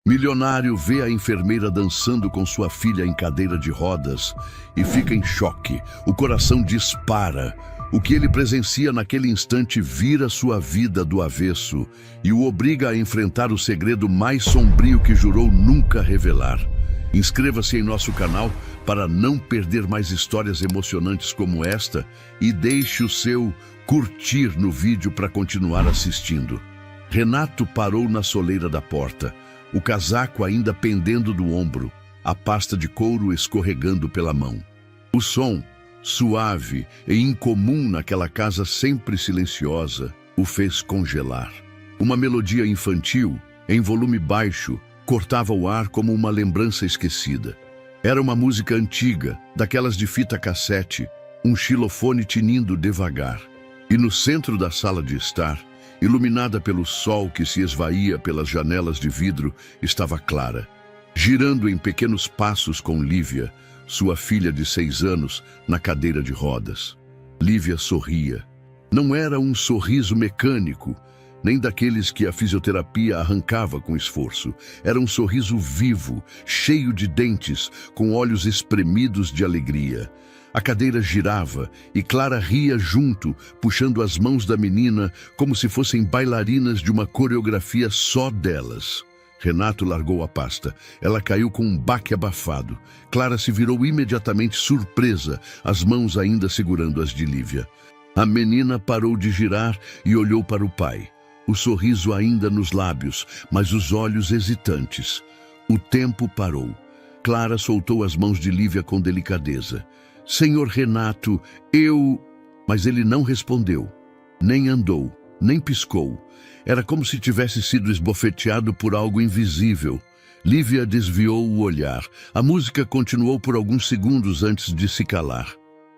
Milionário vê a enfermeira dançando com sua filha em cadeira de rodas e fica em choque. O coração dispara. O que ele presencia naquele instante vira sua vida do avesso e o obriga a enfrentar o segredo mais sombrio que jurou nunca revelar. Inscreva-se em nosso canal para não perder mais histórias emocionantes como esta e deixe o seu curtir no vídeo para continuar assistindo. Renato parou na soleira da porta, o casaco ainda pendendo do ombro, a pasta de couro escorregando pela mão. O som, suave e incomum naquela casa sempre silenciosa, o fez congelar. Uma melodia infantil, em volume baixo, cortava o ar como uma lembrança esquecida. Era uma música antiga, daquelas de fita cassete, um xilofone tinindo devagar. E no centro da sala de estar, iluminada pelo sol que se esvaía pelas janelas de vidro, estava Clara, girando em pequenos passos com Lívia, sua filha de 6 anos, na cadeira de rodas. Lívia sorria. Não era um sorriso mecânico, nem daqueles que a fisioterapia arrancava com esforço. Era um sorriso vivo, cheio de dentes, com olhos espremidos de alegria. A cadeira girava e Clara ria junto, puxando as mãos da menina como se fossem bailarinas de uma coreografia só delas. Renato largou a pasta. Ela caiu com um baque abafado. Clara se virou imediatamente surpresa, as mãos ainda segurando as de Lívia. A menina parou de girar e olhou para o pai. O sorriso ainda nos lábios, mas os olhos hesitantes. O tempo parou. Clara soltou as mãos de Lívia com delicadeza. Senhor Renato, eu... Mas ele não respondeu. Nem andou, nem piscou. Era como se tivesse sido esbofeteado por algo invisível. Lívia desviou o olhar. A música continuou por alguns segundos antes de se calar.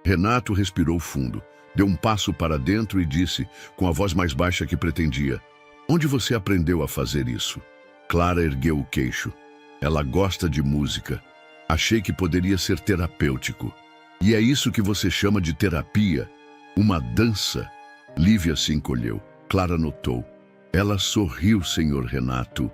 Renato respirou fundo. Deu um passo para dentro e disse, com a voz mais baixa que pretendia, onde você aprendeu a fazer isso? Clara ergueu o queixo. Ela gosta de música. Achei que poderia ser terapêutico. E é isso que você chama de terapia? Uma dança? Lívia se encolheu. Clara notou. Ela sorriu, senhor Renato,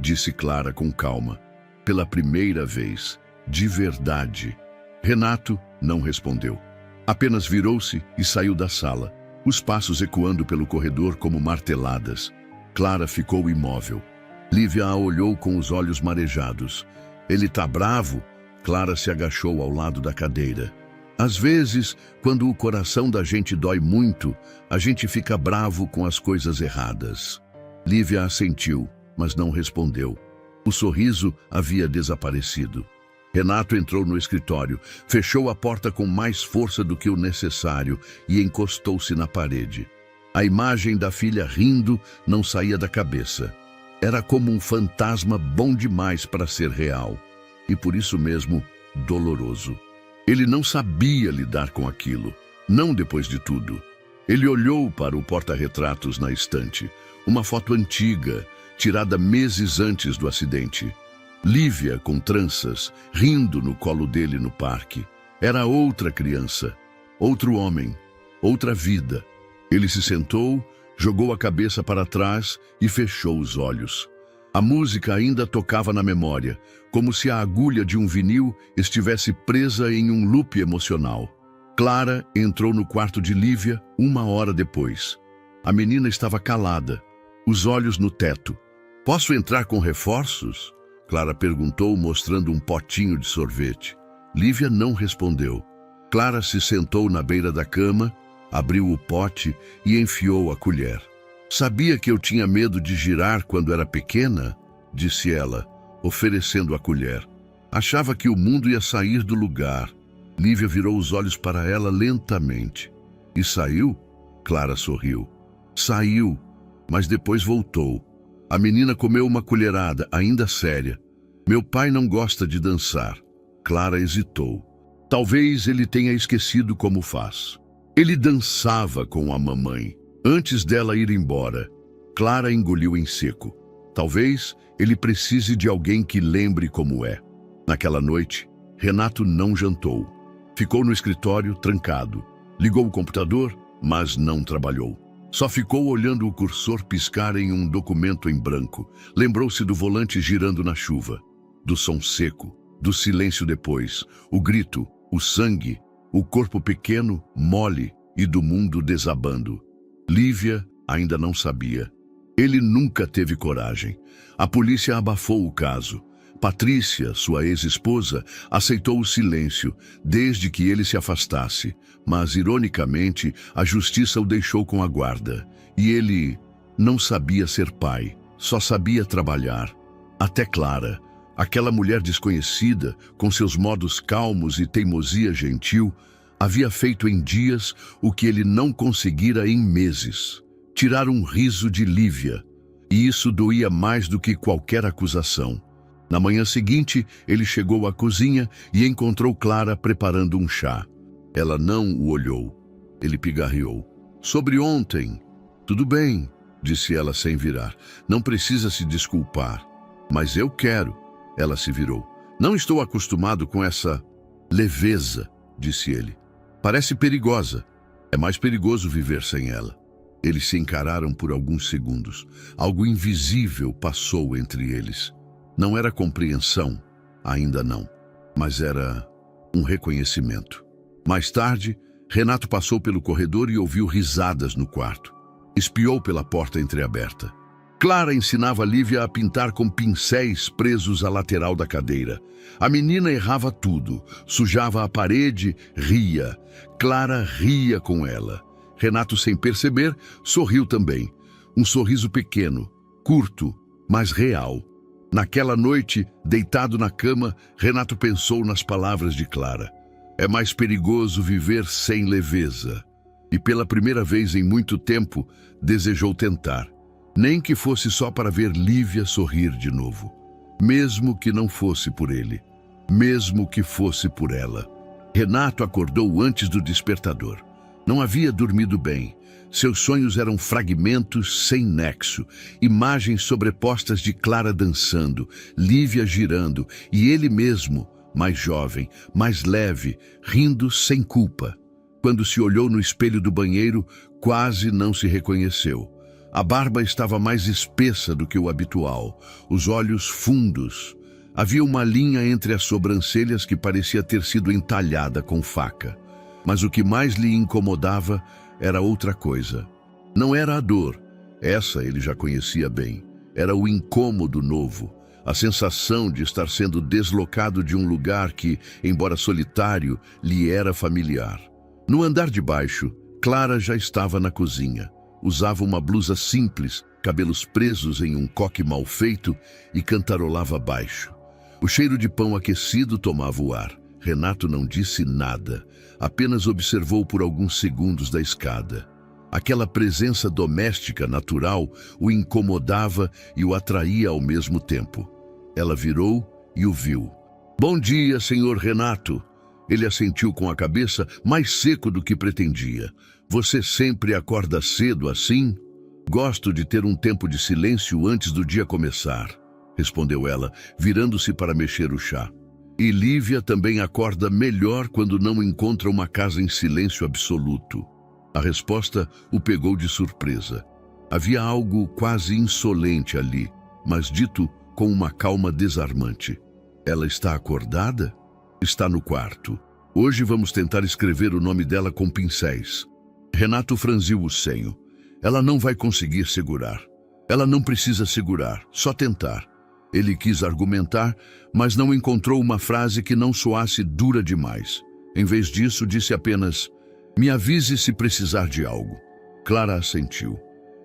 disse Clara com calma. Pela primeira vez. De verdade. Renato não respondeu. Apenas virou-se e saiu da sala, os passos ecoando pelo corredor como marteladas. Clara ficou imóvel. Lívia a olhou com os olhos marejados. Ele tá bravo? Clara se agachou ao lado da cadeira. Às vezes, quando o coração da gente dói muito, a gente fica bravo com as coisas erradas. Lívia assentiu, mas não respondeu. O sorriso havia desaparecido. Renato entrou no escritório, fechou a porta com mais força do que o necessário e encostou-se na parede. A imagem da filha rindo não saía da cabeça. Era como um fantasma bom demais para ser real. E por isso mesmo, doloroso. Ele não sabia lidar com aquilo, não depois de tudo. Ele olhou para o porta-retratos na estante, uma foto antiga, tirada meses antes do acidente. Lívia, com tranças, rindo no colo dele no parque. Era outra criança, outro homem, outra vida. Ele se sentou, jogou a cabeça para trás e fechou os olhos. A música ainda tocava na memória, como se a agulha de um vinil estivesse presa em um loop emocional. Clara entrou no quarto de Lívia 1 hora depois. A menina estava calada, os olhos no teto. Posso entrar com reforços? Clara perguntou, mostrando um potinho de sorvete. Lívia não respondeu. Clara se sentou na beira da cama, abriu o pote e enfiou a colher. Sabia que eu tinha medo de girar quando era pequena? Disse ela, oferecendo a colher. Achava que o mundo ia sair do lugar. Lívia virou os olhos para ela lentamente. E saiu? Clara sorriu. Saiu, mas depois voltou. A menina comeu uma colherada, ainda séria. Meu pai não gosta de dançar. Clara hesitou. Talvez ele tenha esquecido como faz. Ele dançava com a mamãe, antes dela ir embora. Clara engoliu em seco. Talvez ele precise de alguém que lembre como é. Naquela noite, Renato não jantou. Ficou no escritório trancado. Ligou o computador, mas não trabalhou. Só ficou olhando o cursor piscar em um documento em branco. Lembrou-se do volante girando na chuva, do som seco, do silêncio depois, o grito, o sangue, o corpo pequeno, mole e do mundo desabando. Lívia ainda não sabia. Ele nunca teve coragem. A polícia abafou o caso. Patrícia, sua ex-esposa, aceitou o silêncio, desde que ele se afastasse. Mas, ironicamente, a justiça o deixou com a guarda. E ele não sabia ser pai, só sabia trabalhar. Até Clara, aquela mulher desconhecida, com seus modos calmos e teimosia gentil, havia feito em dias o que ele não conseguira em meses. Tirar um riso de Lívia. E isso doía mais do que qualquer acusação. Na manhã seguinte, ele chegou à cozinha e encontrou Clara preparando um chá. Ela não o olhou. Ele pigarreou. Sobre ontem. Tudo bem, disse ela sem virar. Não precisa se desculpar. Mas eu quero. Ela se virou. Não estou acostumado com essa leveza, disse ele. Parece perigosa. É mais perigoso viver sem ela. Eles se encararam por alguns segundos. Algo invisível passou entre eles. Não era compreensão, ainda não, mas era um reconhecimento. Mais tarde, Renato passou pelo corredor e ouviu risadas no quarto. Espiou pela porta entreaberta. Clara ensinava Lívia a pintar com pincéis presos à lateral da cadeira. A menina errava tudo, sujava a parede, ria. Clara ria com ela. Renato, sem perceber, sorriu também. Um sorriso pequeno, curto, mas real. Naquela noite, deitado na cama, Renato pensou nas palavras de Clara. É mais perigoso viver sem leveza. E pela primeira vez em muito tempo, desejou tentar. Nem que fosse só para ver Lívia sorrir de novo. Mesmo que não fosse por ele. Mesmo que fosse por ela. Renato acordou antes do despertador. Não havia dormido bem. Seus sonhos eram fragmentos sem nexo, imagens sobrepostas de Clara dançando, Lívia girando e ele mesmo, mais jovem, mais leve, rindo sem culpa. Quando se olhou no espelho do banheiro, quase não se reconheceu. A barba estava mais espessa do que o habitual, os olhos fundos. Havia uma linha entre as sobrancelhas que parecia ter sido entalhada com faca. Mas o que mais lhe incomodava era outra coisa. Não era a dor, essa ele já conhecia bem. Era o incômodo novo, a sensação de estar sendo deslocado de um lugar que, embora solitário, lhe era familiar. No andar de baixo, Clara já estava na cozinha. Usava uma blusa simples, cabelos presos em um coque mal feito e cantarolava baixo. O cheiro de pão aquecido tomava o ar. Renato não disse nada, apenas observou por alguns segundos da escada. Aquela presença doméstica natural o incomodava e o atraía ao mesmo tempo. Ela virou e o viu. Bom dia, senhor Renato. Ele assentiu com a cabeça, mais seco do que pretendia. Você sempre acorda cedo assim? Gosto de ter um tempo de silêncio antes do dia começar, respondeu ela, virando-se para mexer o chá. E Lívia também acorda melhor quando não encontra uma casa em silêncio absoluto. A resposta o pegou de surpresa. Havia algo quase insolente ali, mas dito com uma calma desarmante. Ela está acordada? Está no quarto. Hoje vamos tentar escrever o nome dela com pincéis. Renato franziu o senho. Ela não vai conseguir segurar. Ela não precisa segurar, só tentar. Ele quis argumentar, mas não encontrou uma frase que não soasse dura demais. Em vez disso, disse apenas: me avise se precisar de algo. Clara assentiu.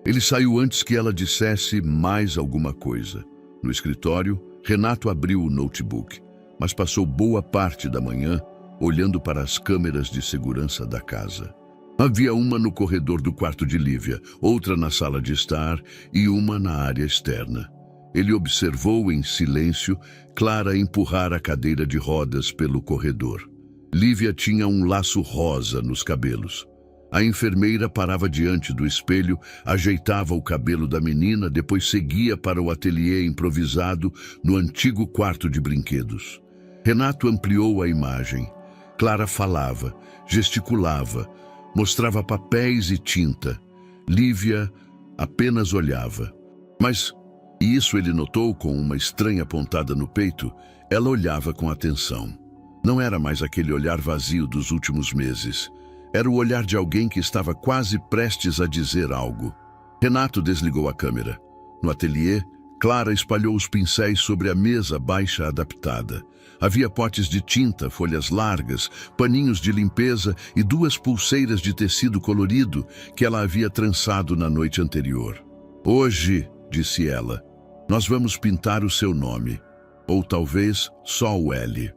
Ele saiu antes que ela dissesse mais alguma coisa. No escritório, Renato abriu o notebook, mas passou boa parte da manhã olhando para as câmeras de segurança da casa. Havia uma no corredor do quarto de Lívia, outra na sala de estar e uma na área externa. Ele observou em silêncio Clara empurrar a cadeira de rodas pelo corredor. Lívia tinha um laço rosa nos cabelos. A enfermeira parava diante do espelho, ajeitava o cabelo da menina, depois seguia para o ateliê improvisado no antigo quarto de brinquedos. Renato ampliou a imagem. Clara falava, gesticulava, mostrava papéis e tinta. Lívia apenas olhava. Mas, e isso ele notou com uma estranha pontada no peito, ela olhava com atenção. Não era mais aquele olhar vazio dos últimos meses. Era o olhar de alguém que estava quase prestes a dizer algo. Renato desligou a câmera. No ateliê, Clara espalhou os pincéis sobre a mesa baixa adaptada. Havia potes de tinta, folhas largas, paninhos de limpeza e 2 pulseiras de tecido colorido que ela havia trançado na noite anterior. Hoje, disse ela, nós vamos pintar o seu nome. Ou talvez só o L.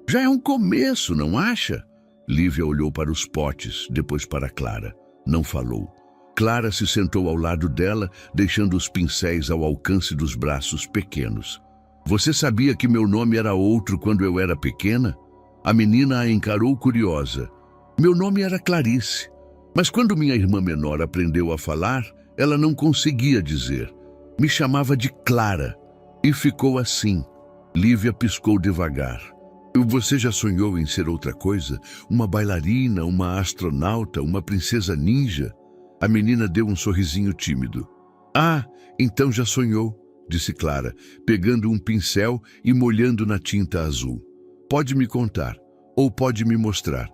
Já é um começo, não acha? Lívia olhou para os potes, depois para Clara. Não falou. Clara se sentou ao lado dela, deixando os pincéis ao alcance dos braços pequenos. Você sabia que meu nome era outro quando eu era pequena? A menina a encarou curiosa. Meu nome era Clarice, mas quando minha irmã menor aprendeu a falar, ela não conseguia dizer. Me chamava de Clara. E ficou assim. Lívia piscou devagar. Você já sonhou em ser outra coisa? Uma bailarina, uma astronauta, uma princesa ninja? A menina deu um sorrisinho tímido. Ah, então já sonhou, disse Clara, pegando um pincel e molhando na tinta azul. Pode me contar, ou pode me mostrar.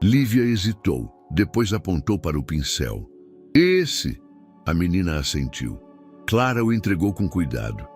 Lívia hesitou, depois apontou para o pincel. Esse! A menina assentiu. Clara o entregou com cuidado.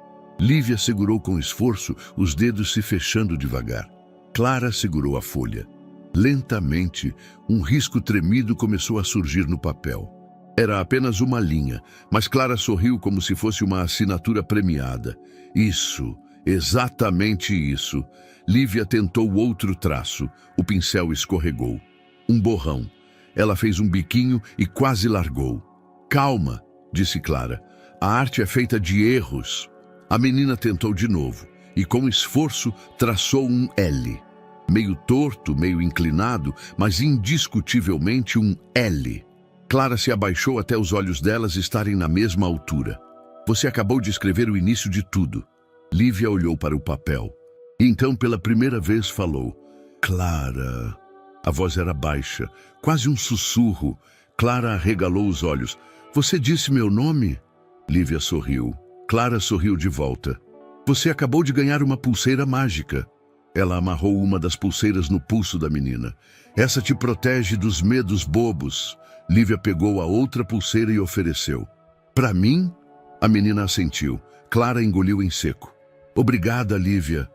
Lívia segurou com esforço, os dedos se fechando devagar. Clara segurou a folha. Lentamente, um risco tremido começou a surgir no papel. Era apenas uma linha, mas Clara sorriu como se fosse uma assinatura premiada. Isso, exatamente isso. Lívia tentou outro traço. O pincel escorregou. Um borrão. Ela fez um biquinho e quase largou. Calma, disse Clara. A arte é feita de erros. A menina tentou de novo e, com esforço, traçou um L. Meio torto, meio inclinado, mas indiscutivelmente um L. Clara se abaixou até os olhos delas estarem na mesma altura. Você acabou de escrever o início de tudo. Lívia olhou para o papel. E então, pela primeira vez, falou. Clara. A voz era baixa, quase um sussurro. Clara arregalou os olhos. Você disse meu nome? Lívia sorriu. Clara sorriu de volta. Você acabou de ganhar uma pulseira mágica. Ela amarrou uma das pulseiras no pulso da menina. Essa te protege dos medos bobos. Lívia pegou a outra pulseira e ofereceu. Para mim? A menina assentiu. Clara engoliu em seco. Obrigada, Lívia.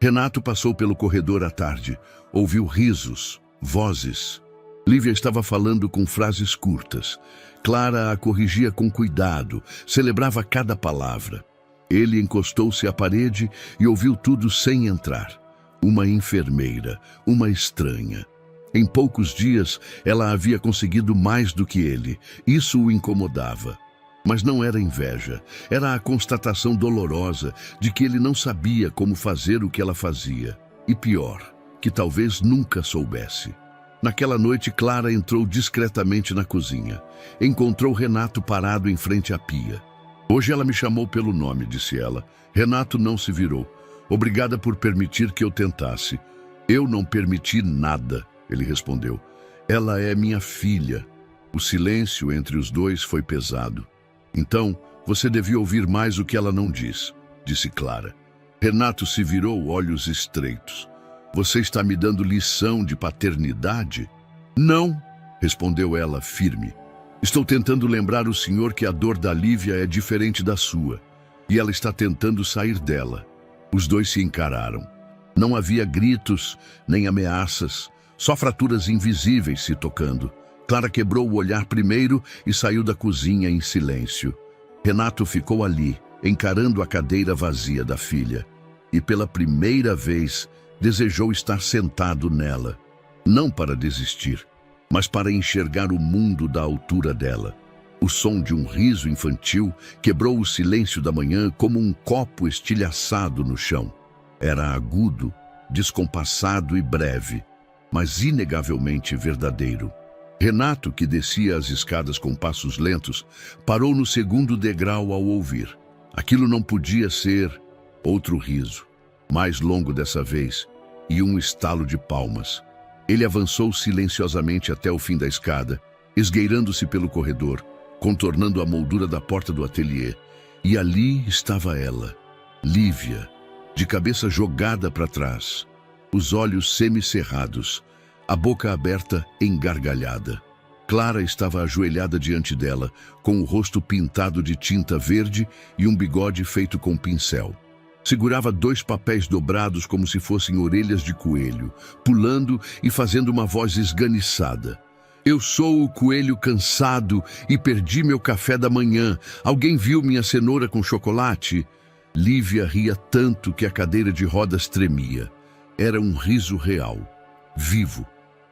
Renato passou pelo corredor à tarde. Ouviu risos, vozes. Lívia estava falando com frases curtas. Clara a corrigia com cuidado, celebrava cada palavra. Ele encostou-se à parede e ouviu tudo sem entrar. Uma enfermeira, uma estranha. Em poucos dias, ela havia conseguido mais do que ele. Isso o incomodava. Mas não era inveja. Era a constatação dolorosa de que ele não sabia como fazer o que ela fazia. E pior, que talvez nunca soubesse. Naquela noite, Clara entrou discretamente na cozinha. Encontrou Renato parado em frente à pia. Hoje ela me chamou pelo nome, disse ela. Renato não se virou. Obrigada por permitir que eu tentasse. Eu não permiti nada, ele respondeu. Ela é minha filha. O silêncio entre os dois foi pesado. Então, você devia ouvir mais o que ela não diz, disse Clara. Renato se virou, olhos estreitos. Você está me dando lição de paternidade? Não, respondeu ela, firme. Estou tentando lembrar o senhor que a dor da Lívia é diferente da sua, e ela está tentando sair dela. Os dois se encararam. Não havia gritos, nem ameaças, só fraturas invisíveis se tocando. Clara quebrou o olhar primeiro e saiu da cozinha em silêncio. Renato ficou ali, encarando a cadeira vazia da filha, e pela primeira vez desejou estar sentado nela, não para desistir, mas para enxergar o mundo da altura dela. O som de um riso infantil quebrou o silêncio da manhã como um copo estilhaçado no chão. Era agudo, descompassado e breve, mas inegavelmente verdadeiro. Renato, que descia as escadas com passos lentos, parou no segundo degrau ao ouvir. Aquilo não podia ser outro riso, mais longo dessa vez, e um estalo de palmas. Ele avançou silenciosamente até o fim da escada, esgueirando-se pelo corredor, contornando a moldura da porta do ateliê. E ali estava ela, Lívia, de cabeça jogada para trás, os olhos semicerrados, a boca aberta engargalhada. Clara estava ajoelhada diante dela, com o rosto pintado de tinta verde e um bigode feito com pincel. Segurava 2 papéis dobrados como se fossem orelhas de coelho, pulando e fazendo uma voz esganiçada. Eu sou o coelho cansado e perdi meu café da manhã. Alguém viu minha cenoura com chocolate? Lívia ria tanto que a cadeira de rodas tremia. Era um riso real, vivo,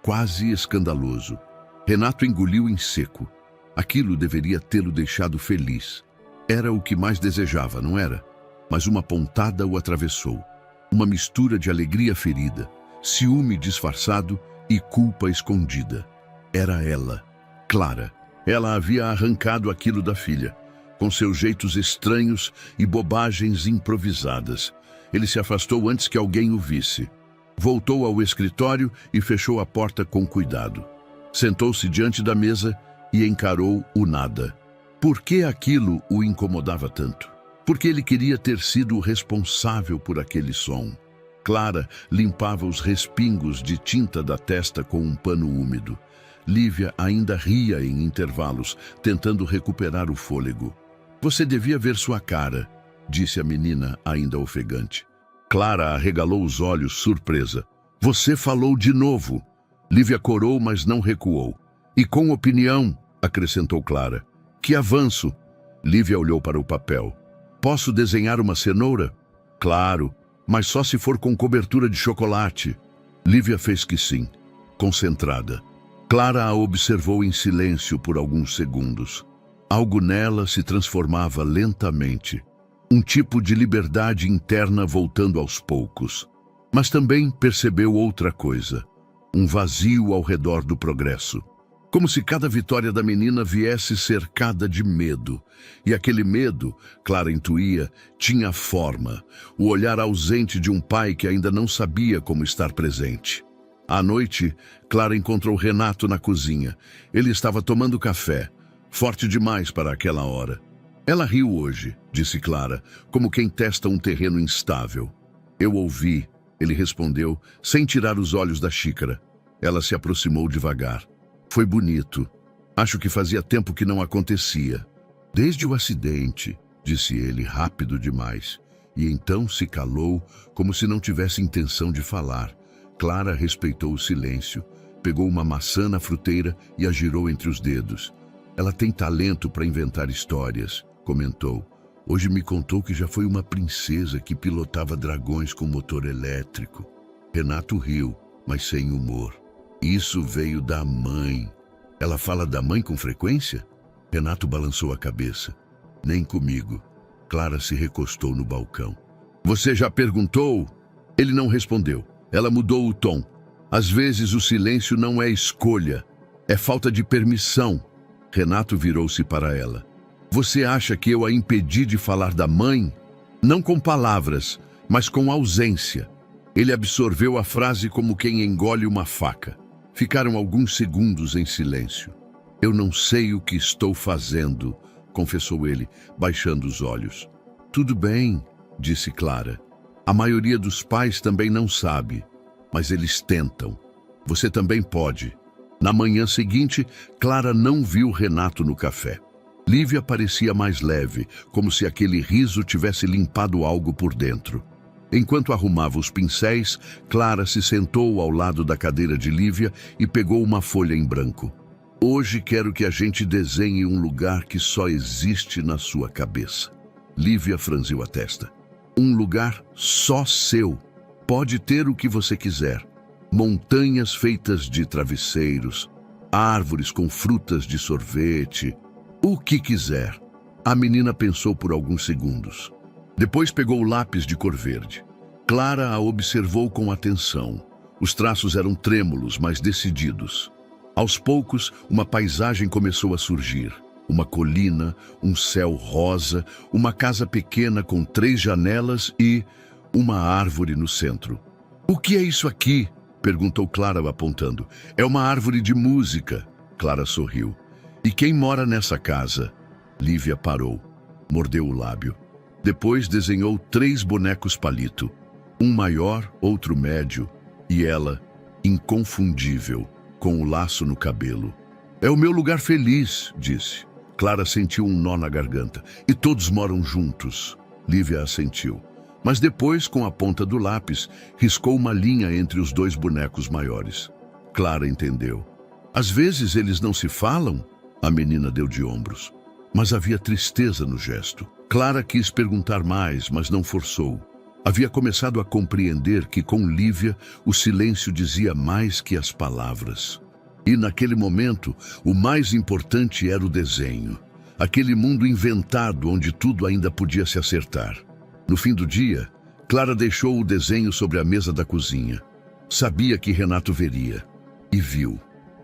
quase escandaloso. Renato engoliu em seco. Aquilo deveria tê-lo deixado feliz. Era o que mais desejava, não era? Mas uma pontada o atravessou. Uma mistura de alegria ferida, ciúme disfarçado e culpa escondida. Era ela, Clara. Ela havia arrancado aquilo da filha, com seus jeitos estranhos e bobagens improvisadas. Ele se afastou antes que alguém o visse. Voltou ao escritório e fechou a porta com cuidado. Sentou-se diante da mesa e encarou o nada. Por que aquilo o incomodava tanto? Porque ele queria ter sido o responsável por aquele som. Clara limpava os respingos de tinta da testa com um pano úmido. Lívia ainda ria em intervalos, tentando recuperar o fôlego. Você devia ver sua cara, disse a menina, ainda ofegante. Clara arregalou os olhos, surpresa. Você falou de novo. Lívia corou, mas não recuou. E com opinião, acrescentou Clara. Que avanço. Lívia olhou para o papel. Posso desenhar uma cenoura? Claro, mas só se for com cobertura de chocolate. Lívia fez que sim, concentrada. Clara a observou em silêncio por alguns segundos. Algo nela se transformava lentamente. Um tipo de liberdade interna voltando aos poucos. Mas também percebeu outra coisa. Um vazio ao redor do progresso. Como se cada vitória da menina viesse cercada de medo. E aquele medo, Clara intuía, tinha forma. O olhar ausente de um pai que ainda não sabia como estar presente. À noite, Clara encontrou Renato na cozinha. Ele estava tomando café, forte demais para aquela hora. Ela riu hoje, disse Clara, como quem testa um terreno instável. Eu ouvi, ele respondeu, sem tirar os olhos da xícara. Ela se aproximou devagar. Foi bonito. Acho que fazia tempo que não acontecia. Desde o acidente, disse ele, rápido demais. E então se calou, como se não tivesse intenção de falar. Clara respeitou o silêncio, pegou uma maçã na fruteira e a girou entre os dedos. Ela tem talento para inventar histórias, comentou. Hoje me contou que já foi uma princesa que pilotava dragões com motor elétrico. Renato riu, mas sem humor. Isso veio da mãe. Ela fala da mãe com frequência? Renato balançou a cabeça. Nem comigo. Clara se recostou no balcão. Você já perguntou? Ele não respondeu. Ela mudou o tom. Às vezes o silêncio não é escolha, é falta de permissão. Renato virou-se para ela. Você acha que eu a impedi de falar da mãe? Não com palavras, mas com ausência. Ele absorveu a frase como quem engole uma faca. Ficaram alguns segundos em silêncio. Eu não sei o que estou fazendo, confessou ele, baixando os olhos. Tudo bem, disse Clara. A maioria dos pais também não sabe, mas eles tentam. Você também pode. Na manhã seguinte, Clara não viu Renato no café. Lívia parecia mais leve, como se aquele riso tivesse limpado algo por dentro. Enquanto arrumava os pincéis, Clara se sentou ao lado da cadeira de Lívia e pegou uma folha em branco. Hoje quero que a gente desenhe um lugar que só existe na sua cabeça. Lívia franziu a testa. Um lugar só seu. Pode ter o que você quiser. Montanhas feitas de travesseiros, árvores com frutas de sorvete, o que quiser. A menina pensou por alguns segundos. Depois pegou o lápis de cor verde. Clara a observou com atenção. Os traços eram trêmulos, mas decididos. Aos poucos, uma paisagem começou a surgir. Uma colina, um céu rosa, uma casa pequena com 3 janelas e uma árvore no centro. O que é isso aqui? Perguntou Clara apontando. É uma árvore de música. Clara sorriu. E quem mora nessa casa? Lívia parou, mordeu o lábio. Depois desenhou 3 bonecos palito. Um maior, outro médio, e ela, inconfundível, com o laço no cabelo. É o meu lugar feliz, disse. Clara sentiu um nó na garganta. E todos moram juntos. Lívia assentiu. Mas depois, com a ponta do lápis, riscou uma linha entre os 2 bonecos maiores. Clara entendeu. Às vezes eles não se falam? A menina deu de ombros. Mas havia tristeza no gesto. Clara quis perguntar mais, mas não forçou. Havia começado a compreender que com Lívia o silêncio dizia mais que as palavras. E naquele momento, o mais importante era o desenho. Aquele mundo inventado onde tudo ainda podia se acertar. No fim do dia, Clara deixou o desenho sobre a mesa da cozinha. Sabia que Renato veria. E viu.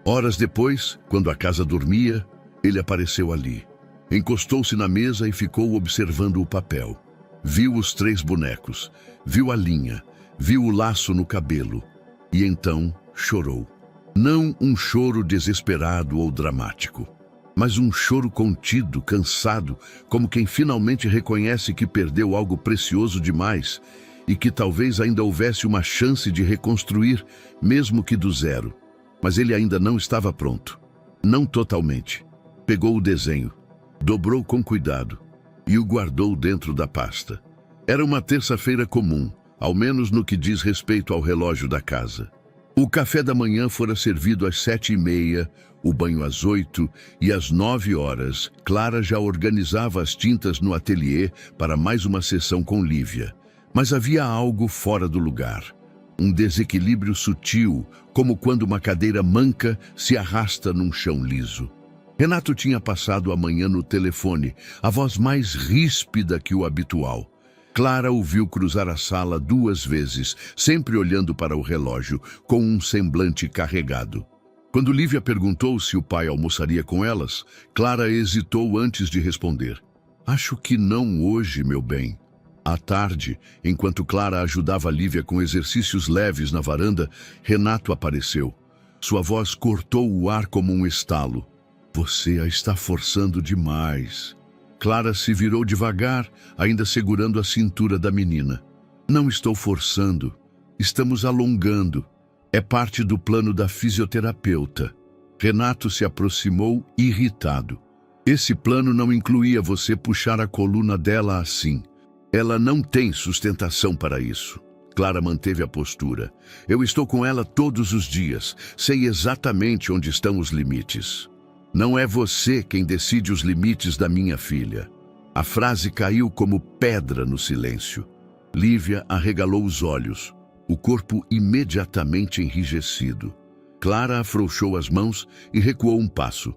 Horas depois, quando a casa dormia, ele apareceu ali. Encostou-se na mesa e ficou observando o papel. Viu os 3 bonecos, viu a linha, viu o laço no cabelo. E então chorou. Não um choro desesperado ou dramático, mas um choro contido, cansado, como quem finalmente reconhece que perdeu algo precioso demais e que talvez ainda houvesse uma chance de reconstruir, mesmo que do zero. Mas ele ainda não estava pronto. Não totalmente. Pegou o desenho, dobrou com cuidado e o guardou dentro da pasta. Era uma terça-feira comum, ao menos no que diz respeito ao relógio da casa. O café da manhã fora servido às 7h30, o banho às 8h e às 9h. Clara já organizava as tintas no ateliê para mais uma sessão com Lívia. Mas havia algo fora do lugar. Um desequilíbrio sutil, como quando uma cadeira manca se arrasta num chão liso. Renato tinha passado a manhã no telefone, a voz mais ríspida que o habitual. Clara o viu cruzar a sala 2 vezes, sempre olhando para o relógio, com um semblante carregado. Quando Lívia perguntou se o pai almoçaria com elas, Clara hesitou antes de responder. Acho que não hoje, meu bem. À tarde, enquanto Clara ajudava Lívia com exercícios leves na varanda, Renato apareceu. Sua voz cortou o ar como um estalo. Você a está forçando demais. Clara se virou devagar, ainda segurando a cintura da menina. Não estou forçando. Estamos alongando. É parte do plano da fisioterapeuta. Renato se aproximou, irritado. Esse plano não incluía você puxar a coluna dela assim. Ela não tem sustentação para isso. Clara manteve a postura. Eu estou com ela todos os dias. Sei exatamente onde estão os limites. Não é você quem decide os limites da minha filha. A frase caiu como pedra no silêncio. Lívia arregalou os olhos, o corpo imediatamente enrijecido. Clara afrouxou as mãos e recuou um passo,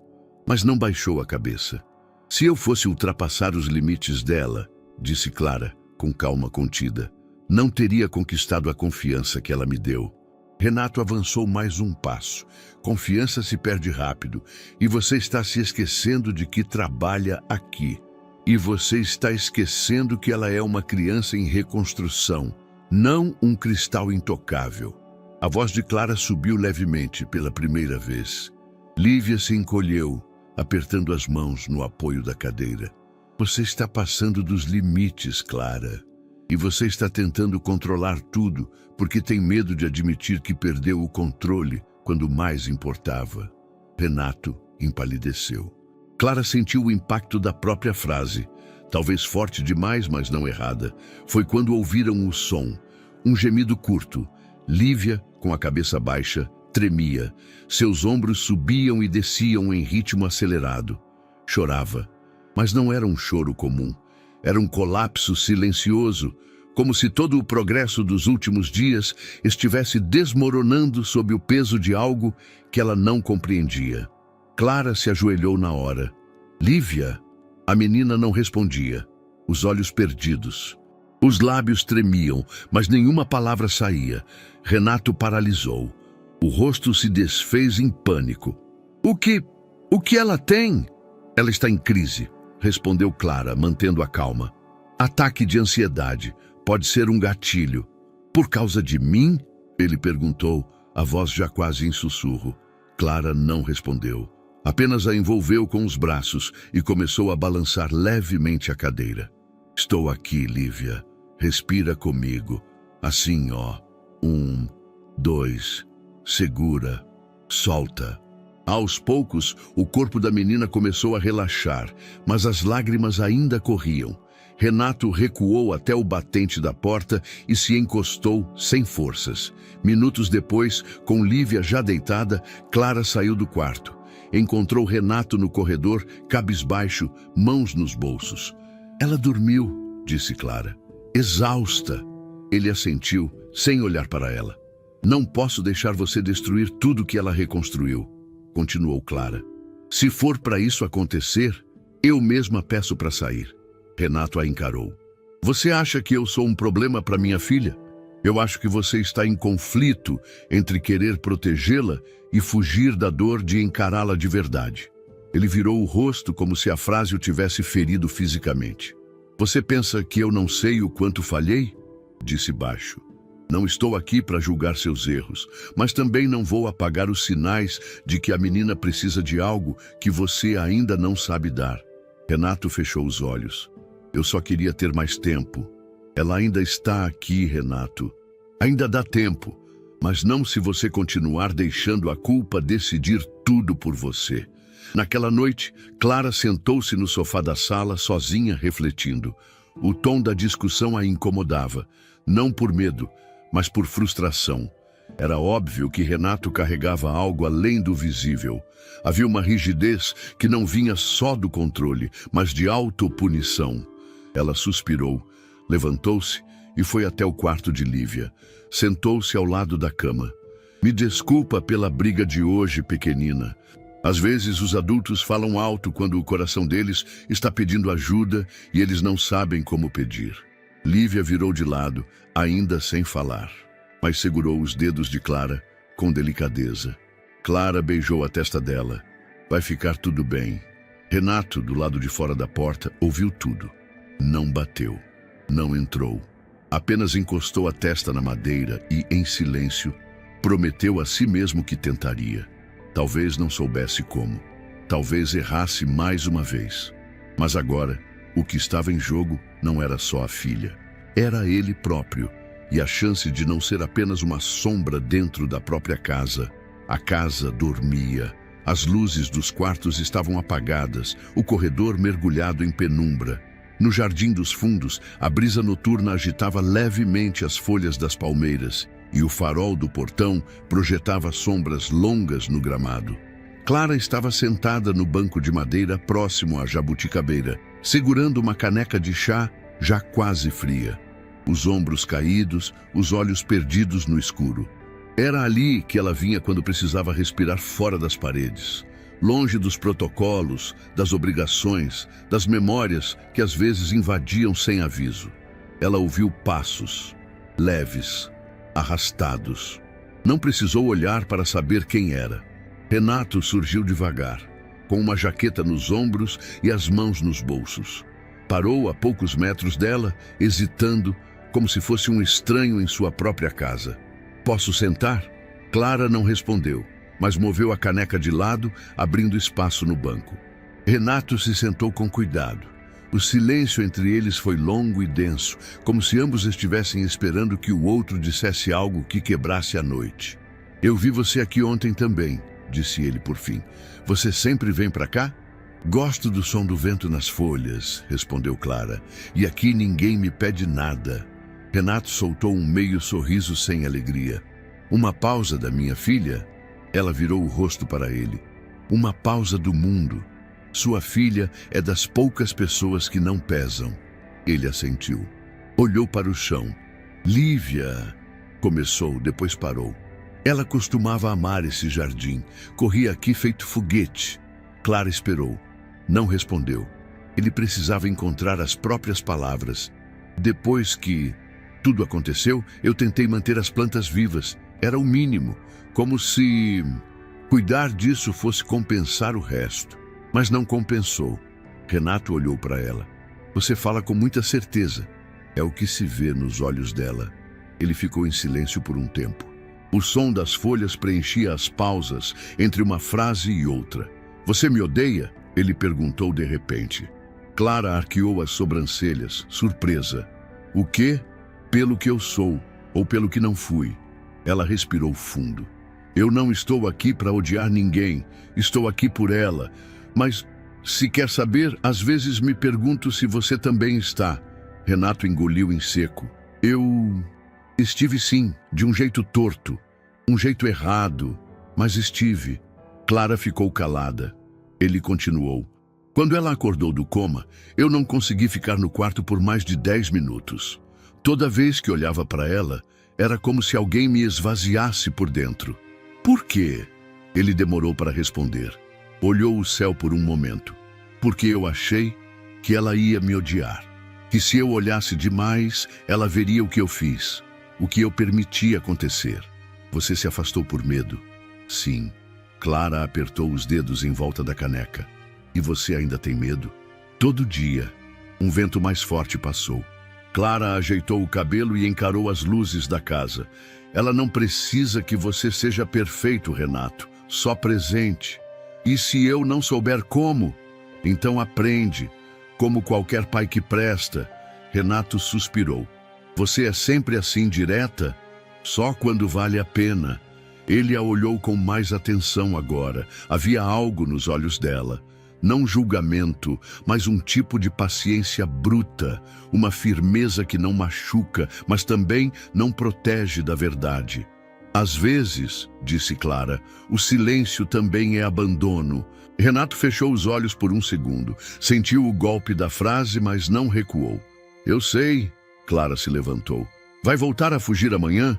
mas não baixou a cabeça. Se eu fosse ultrapassar os limites dela, disse Clara, com calma contida, não teria conquistado a confiança que ela me deu. Renato avançou mais um passo. Confiança se perde rápido, e você está se esquecendo de que trabalha aqui. E você está esquecendo que ela é uma criança em reconstrução, não um cristal intocável. A voz de Clara subiu levemente pela primeira vez. Lívia se encolheu, apertando as mãos no apoio da cadeira. Você está passando dos limites, Clara. E você está tentando controlar tudo porque tem medo de admitir que perdeu o controle quando mais importava. Renato empalideceu. Clara sentiu o impacto da própria frase. Talvez forte demais, mas não errada. Foi quando ouviram o som. Um gemido curto. Lívia, com a cabeça baixa, tremia. Seus ombros subiam e desciam em ritmo acelerado. Chorava. Mas não era um choro comum. Era um colapso silencioso, como se todo o progresso dos últimos dias estivesse desmoronando sob o peso de algo que ela não compreendia. Clara se ajoelhou na hora. Lívia? A menina não respondia, os olhos perdidos. Os lábios tremiam, mas nenhuma palavra saía. Renato paralisou. O rosto se desfez em pânico. O que ela tem? Ela está em crise, respondeu Clara, mantendo a calma. Ataque de ansiedade. Pode ser um gatilho. Por causa de mim? Ele perguntou, a voz já quase em sussurro. Clara não respondeu. Apenas a envolveu com os braços e começou a balançar levemente a cadeira. Estou aqui, Lívia. Respira comigo. Assim, ó. 1, 2, segura, solta. Aos poucos, o corpo da menina começou a relaxar, mas as lágrimas ainda corriam. Renato recuou até o batente da porta e se encostou sem forças. Minutos depois, com Lívia já deitada, Clara saiu do quarto. Encontrou Renato no corredor, cabisbaixo, mãos nos bolsos. Ela dormiu, disse Clara. Exausta. Ele assentiu, sem olhar para ela. Não posso deixar você destruir tudo que ela reconstruiu, continuou Clara. Se for para isso acontecer, eu mesma peço para sair. Renato a encarou. Você acha que eu sou um problema para minha filha? Eu acho que você está em conflito entre querer protegê-la e fugir da dor de encará-la de verdade. Ele virou o rosto como se a frase o tivesse ferido fisicamente. Você pensa que eu não sei o quanto falhei? Disse baixo. Não estou aqui para julgar seus erros, mas também não vou apagar os sinais de que a menina precisa de algo que você ainda não sabe dar. Renato fechou os olhos. Eu só queria ter mais tempo. Ela ainda está aqui, Renato. Ainda dá tempo, mas não se você continuar deixando a culpa decidir tudo por você. Naquela noite, Clara sentou-se no sofá da sala, sozinha, refletindo. O tom da discussão a incomodava, não por medo, mas por frustração. Era óbvio que Renato carregava algo além do visível. Havia uma rigidez que não vinha só do controle, mas de autopunição. Ela suspirou, levantou-se e foi até o quarto de Lívia. Sentou-se ao lado da cama. Me desculpa pela briga de hoje, pequenina. Às vezes os adultos falam alto quando o coração deles está pedindo ajuda e eles não sabem como pedir. Lívia virou de lado, ainda sem falar, mas segurou os dedos de Clara com delicadeza. Clara beijou a testa dela. Vai ficar tudo bem. Renato, do lado de fora da porta, ouviu tudo. Não bateu, não entrou. Apenas encostou a testa na madeira e, em silêncio, prometeu a si mesmo que tentaria. Talvez não soubesse como. Talvez errasse mais uma vez. Mas agora, o que estava em jogo não era só a filha. Era ele próprio. E a chance de não ser apenas uma sombra dentro da própria casa. A casa dormia. As luzes dos quartos estavam apagadas. O corredor mergulhado em penumbra. No jardim dos fundos, a brisa noturna agitava levemente as folhas das palmeiras. E o farol do portão projetava sombras longas no gramado. Clara estava sentada no banco de madeira próximo à jabuticabeira, segurando uma caneca de chá já quase fria. Os ombros caídos, os olhos perdidos no escuro. Era ali que ela vinha quando precisava respirar fora das paredes, longe dos protocolos, das obrigações, das memórias que às vezes invadiam sem aviso. Ela ouviu passos, leves, arrastados. Não precisou olhar para saber quem era. Renato surgiu devagar, com uma jaqueta nos ombros e as mãos nos bolsos. Parou a poucos metros dela, hesitando, como se fosse um estranho em sua própria casa. Posso sentar? Clara não respondeu, mas moveu a caneca de lado, abrindo espaço no banco. Renato se sentou com cuidado. O silêncio entre eles foi longo e denso, como se ambos estivessem esperando que o outro dissesse algo que quebrasse a noite. Eu vi você aqui ontem também, disse ele por fim. Você sempre vem para cá? Gosto do som do vento nas folhas, respondeu Clara, e aqui ninguém me pede nada. Renato soltou um meio sorriso sem alegria. Uma pausa da minha filha? Ela virou o rosto para ele. Uma pausa do mundo. Sua filha é das poucas pessoas que não pesam. Ele assentiu. Olhou para o chão. Lívia, começou, depois parou. Ela costumava amar esse jardim. Corria aqui feito foguete. Clara esperou. Não respondeu. Ele precisava encontrar as próprias palavras. Depois que tudo aconteceu, eu tentei manter as plantas vivas. Era o mínimo, como se cuidar disso fosse compensar o resto. Mas não compensou. Renato olhou para ela. Você fala com muita certeza. É o que se vê nos olhos dela. Ele ficou em silêncio por um tempo. O som das folhas preenchia as pausas entre uma frase e outra. Você me odeia? Ele perguntou de repente. Clara arqueou as sobrancelhas, surpresa. O quê? Pelo que eu sou, ou pelo que não fui. Ela respirou fundo. Eu não estou aqui para odiar ninguém. Estou aqui por ela. Mas, se quer saber, às vezes me pergunto se você também está. Renato engoliu em seco. Eu estive sim, de um jeito torto. Um jeito errado. Mas estive. Clara ficou calada. Ele continuou. Quando ela acordou do coma, eu não consegui ficar no quarto por mais de 10 minutos. Toda vez que olhava para ela, era como se alguém me esvaziasse por dentro. Por quê? Ele demorou para responder. Olhou o céu por um momento. Porque eu achei que ela ia me odiar. Que se eu olhasse demais, ela veria o que eu fiz. O que eu permiti acontecer. Você se afastou por medo? Sim. Clara apertou os dedos em volta da caneca. E você ainda tem medo? Todo dia. Um vento mais forte passou. Clara ajeitou o cabelo e encarou as luzes da casa. Ela não precisa que você seja perfeito, Renato. Só presente. E se eu não souber como? Então aprende. Como qualquer pai que presta. Renato suspirou. Você é sempre assim direta? Só quando vale a pena. Ele a olhou com mais atenção agora. Havia algo nos olhos dela. Não julgamento, mas um tipo de paciência bruta, uma firmeza que não machuca, mas também não protege da verdade. Às vezes, disse Clara, o silêncio também é abandono. Renato fechou os olhos por um segundo, sentiu o golpe da frase, mas não recuou. Eu sei, Clara se levantou. Vai voltar a fugir amanhã?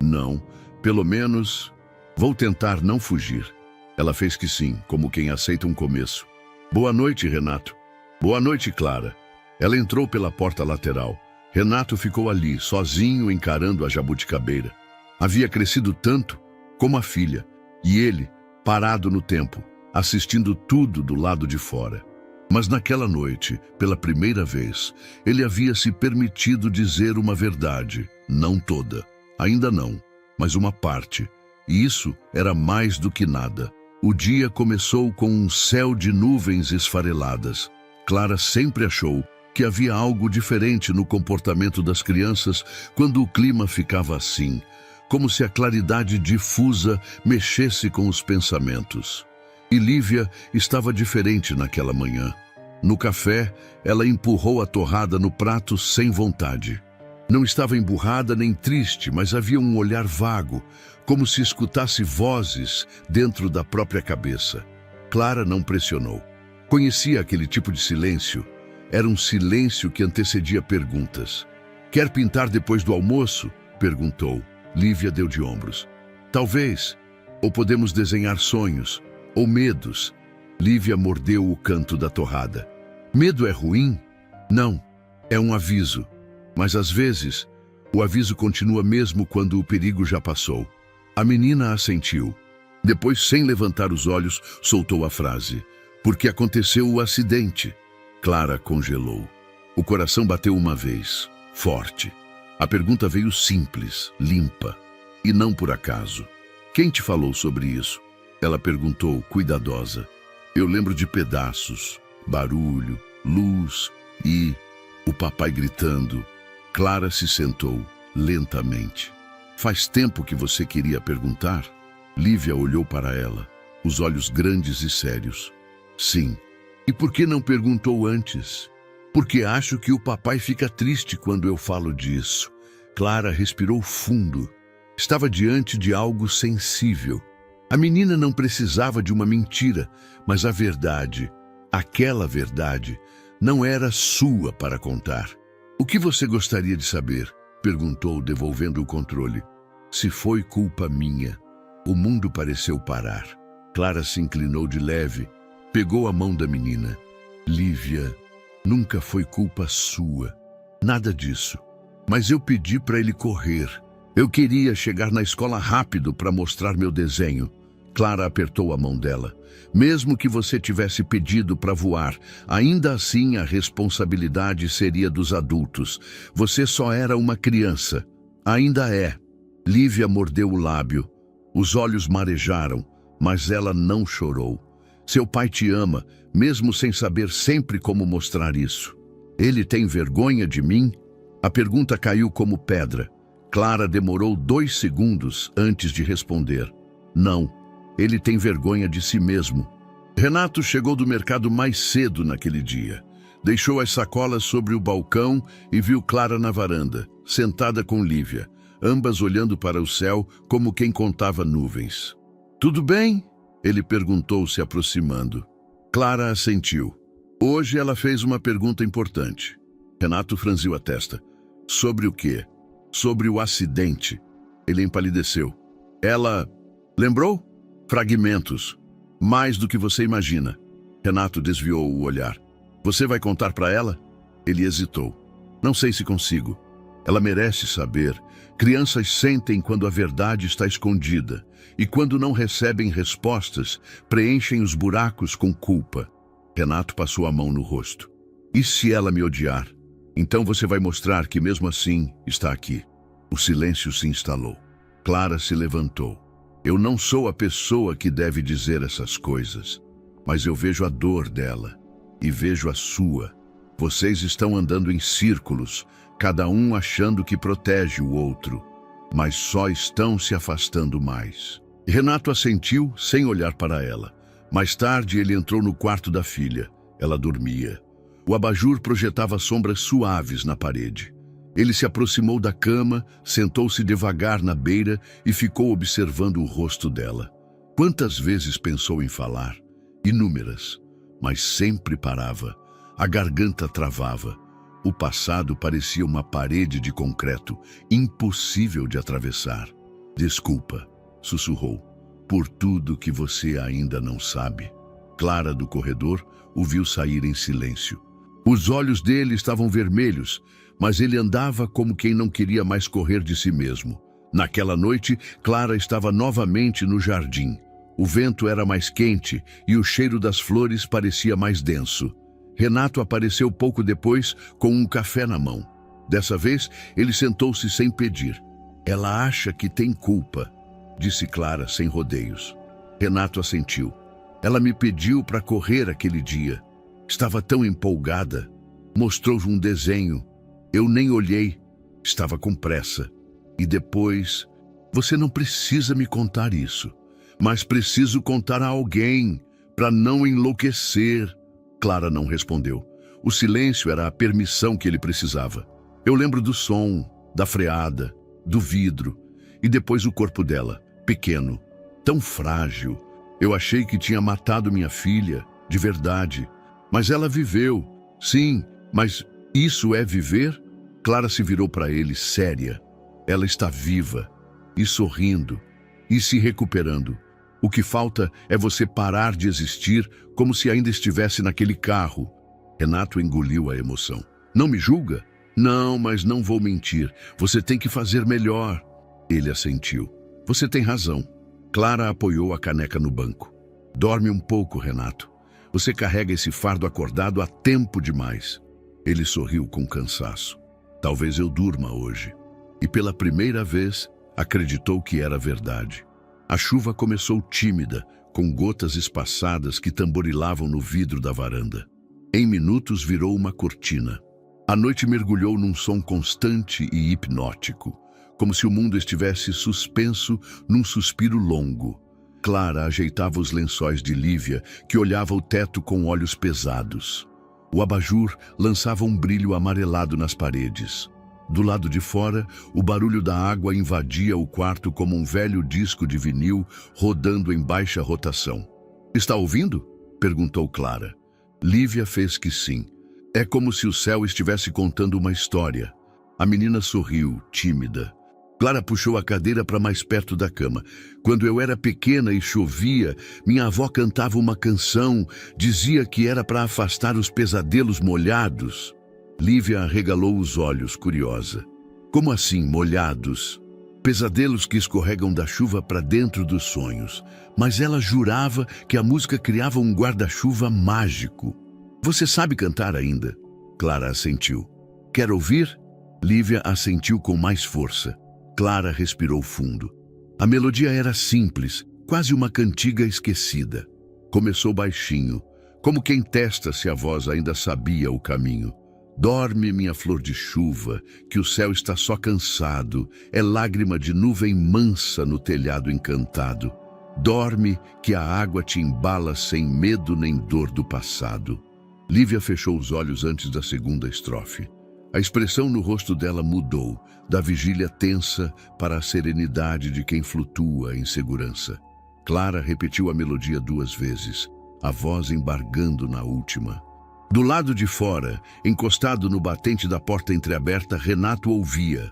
Não, pelo menos vou tentar não fugir. Ela fez que sim, como quem aceita um começo. Boa noite, Renato. Boa noite, Clara. Ela entrou pela porta lateral. Renato ficou ali, sozinho, encarando a jabuticabeira. Havia crescido tanto como a filha, e ele, parado no tempo, assistindo tudo do lado de fora. Mas naquela noite, pela primeira vez, ele havia se permitido dizer uma verdade, não toda, ainda não, mas uma parte, e isso era mais do que nada. O dia começou com um céu de nuvens esfareladas. Clara sempre achou que havia algo diferente no comportamento das crianças quando o clima ficava assim, como se a claridade difusa mexesse com os pensamentos. E Lívia estava diferente naquela manhã. No café, ela empurrou a torrada no prato sem vontade. Não estava emburrada nem triste, mas havia um olhar vago, como se escutasse vozes dentro da própria cabeça. Clara não pressionou. Conhecia aquele tipo de silêncio. Era um silêncio que antecedia perguntas. Quer pintar depois do almoço? Perguntou. Lívia deu de ombros. Talvez. Ou podemos desenhar sonhos. Ou medos. Lívia mordeu o canto da torrada. Medo é ruim? Não. É um aviso. Mas às vezes, o aviso continua mesmo quando o perigo já passou. A menina assentiu. Depois, sem levantar os olhos, soltou a frase. Porque aconteceu o acidente. Clara congelou. O coração bateu uma vez, forte. A pergunta veio simples, limpa, e não por acaso. Quem te falou sobre isso? Ela perguntou, cuidadosa. Eu lembro de pedaços, barulho, luz e o papai gritando. Clara se sentou, lentamente. Faz tempo que você queria perguntar? Lívia olhou para ela, os olhos grandes e sérios. Sim. E por que não perguntou antes? Porque acho que o papai fica triste quando eu falo disso. Clara respirou fundo. Estava diante de algo sensível. A menina não precisava de uma mentira, mas a verdade, aquela verdade, não era sua para contar. O que você gostaria de saber? Perguntou, devolvendo o controle. Se foi culpa minha. O mundo pareceu parar. Clara se inclinou de leve, pegou a mão da menina. Lívia, nunca foi culpa sua. Nada disso. Mas eu pedi para ele correr. Eu queria chegar na escola rápido para mostrar meu desenho. Clara apertou a mão dela. Mesmo que você tivesse pedido para voar, ainda assim a responsabilidade seria dos adultos. Você só era uma criança. Ainda é. Lívia mordeu o lábio. Os olhos marejaram, mas ela não chorou. Seu pai te ama, mesmo sem saber sempre como mostrar isso. Ele tem vergonha de mim? A pergunta caiu como pedra. Clara demorou 2 segundos antes de responder. Não, ele tem vergonha de si mesmo. Renato chegou do mercado mais cedo naquele dia. Deixou as sacolas sobre o balcão e viu Clara na varanda, sentada com Lívia, ambas olhando para o céu como quem contava nuvens. Tudo bem? Ele perguntou, se aproximando. Clara assentiu. Hoje ela fez uma pergunta importante. Renato franziu a testa. Sobre o quê? Sobre o acidente. Ele empalideceu. Ela... lembrou? Fragmentos. Mais do que você imagina. Renato desviou o olhar. Você vai contar para ela? Ele hesitou. Não sei se consigo. Ela merece saber. Crianças sentem quando a verdade está escondida e quando não recebem respostas, preenchem os buracos com culpa. Renato passou a mão no rosto. E se ela me odiar? Então você vai mostrar que mesmo assim está aqui. O silêncio se instalou. Clara se levantou. Eu não sou a pessoa que deve dizer essas coisas, mas eu vejo a dor dela e vejo a sua. Vocês estão andando em círculos, cada um achando que protege o outro, mas só estão se afastando mais. Renato assentiu sem olhar para ela. Mais tarde ele entrou no quarto da filha. Ela dormia. O abajur projetava sombras suaves na parede. Ele se aproximou da cama, sentou-se devagar na beira e ficou observando o rosto dela. Quantas vezes pensou em falar? Inúmeras, mas sempre parava. A garganta travava. O passado parecia uma parede de concreto, impossível de atravessar. Desculpa, sussurrou, por tudo que você ainda não sabe. Clara, do corredor, o viu sair em silêncio. Os olhos dele estavam vermelhos, mas ele andava como quem não queria mais correr de si mesmo. Naquela noite, Clara estava novamente no jardim. O vento era mais quente e o cheiro das flores parecia mais denso. Renato apareceu pouco depois com um café na mão. Dessa vez, ele sentou-se sem pedir. Ela acha que tem culpa, disse Clara sem rodeios. Renato assentiu. Ela me pediu para correr aquele dia. Estava tão empolgada. Mostrou um desenho. Eu nem olhei. Estava com pressa. E depois... Você não precisa me contar isso. Mas preciso contar a alguém, para não enlouquecer. Clara não respondeu. O silêncio era a permissão que ele precisava. Eu lembro do som, da freada, do vidro. E depois o corpo dela, pequeno, tão frágil. Eu achei que tinha matado minha filha, de verdade. Mas ela viveu. Sim, mas isso é viver? Clara se virou para ele, séria. Ela está viva, e sorrindo, e se recuperando. O que falta é você parar de existir como se ainda estivesse naquele carro. Renato engoliu a emoção. Não me julga? Não, mas não vou mentir. Você tem que fazer melhor. Ele assentiu. Você tem razão. Clara apoiou a caneca no banco. Dorme um pouco, Renato. Você carrega esse fardo acordado há tempo demais. Ele sorriu com cansaço. Talvez eu durma hoje. E pela primeira vez, acreditou que era verdade. A chuva começou tímida, com gotas espaçadas que tamborilavam no vidro da varanda. Em minutos virou uma cortina. A noite mergulhou num som constante e hipnótico, como se o mundo estivesse suspenso num suspiro longo. Clara ajeitava os lençóis de Lívia, que olhava o teto com olhos pesados. O abajur lançava um brilho amarelado nas paredes. Do lado de fora, o barulho da água invadia o quarto como um velho disco de vinil rodando em baixa rotação. Está ouvindo? Perguntou Clara. Lívia fez que sim. É como se o céu estivesse contando uma história. A menina sorriu, tímida. Clara puxou a cadeira para mais perto da cama. Quando eu era pequena e chovia, minha avó cantava uma canção, dizia que era para afastar os pesadelos molhados. Lívia arregalou os olhos, curiosa. Como assim, molhados? Pesadelos que escorregam da chuva para dentro dos sonhos. Mas ela jurava que a música criava um guarda-chuva mágico. Você sabe cantar ainda? Clara assentiu. Quer ouvir? Lívia assentiu com mais força. Clara respirou fundo. A melodia era simples, quase uma cantiga esquecida. Começou baixinho, como quem testa se a voz ainda sabia o caminho. Dorme, minha flor de chuva, que o céu está só cansado, é lágrima de nuvem mansa no telhado encantado. Dorme, que a água te embala sem medo nem dor do passado. Lívia fechou os olhos antes da segunda estrofe. A expressão no rosto dela mudou, da vigília tensa para a serenidade de quem flutua em segurança. Clara repetiu a melodia 2 vezes, a voz embargando na última. Do lado de fora, encostado no batente da porta entreaberta, Renato ouvia.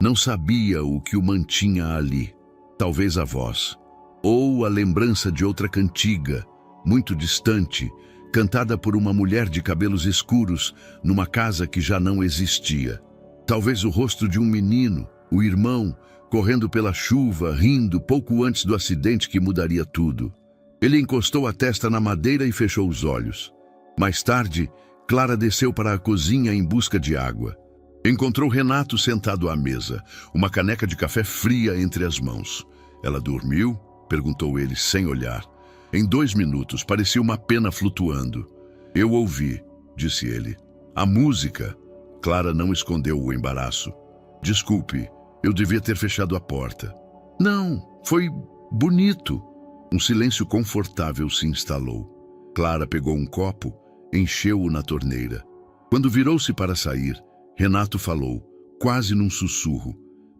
Não sabia o que o mantinha ali. Talvez a voz, ou a lembrança de outra cantiga, muito distante, cantada por uma mulher de cabelos escuros, numa casa que já não existia. Talvez o rosto de um menino, o irmão, correndo pela chuva, rindo pouco antes do acidente que mudaria tudo. Ele encostou a testa na madeira e fechou os olhos. Mais tarde, Clara desceu para a cozinha em busca de água. Encontrou Renato sentado à mesa, uma caneca de café fria entre as mãos. Ela dormiu? Perguntou ele sem olhar. Em 2 minutos, parecia uma pena flutuando. Eu ouvi, disse ele. A música. Clara não escondeu o embaraço. Desculpe, eu devia ter fechado a porta. Não, foi bonito. Um silêncio confortável se instalou. Clara pegou um copo, encheu-o na torneira. Quando virou-se para sair, Renato falou, quase num sussurro.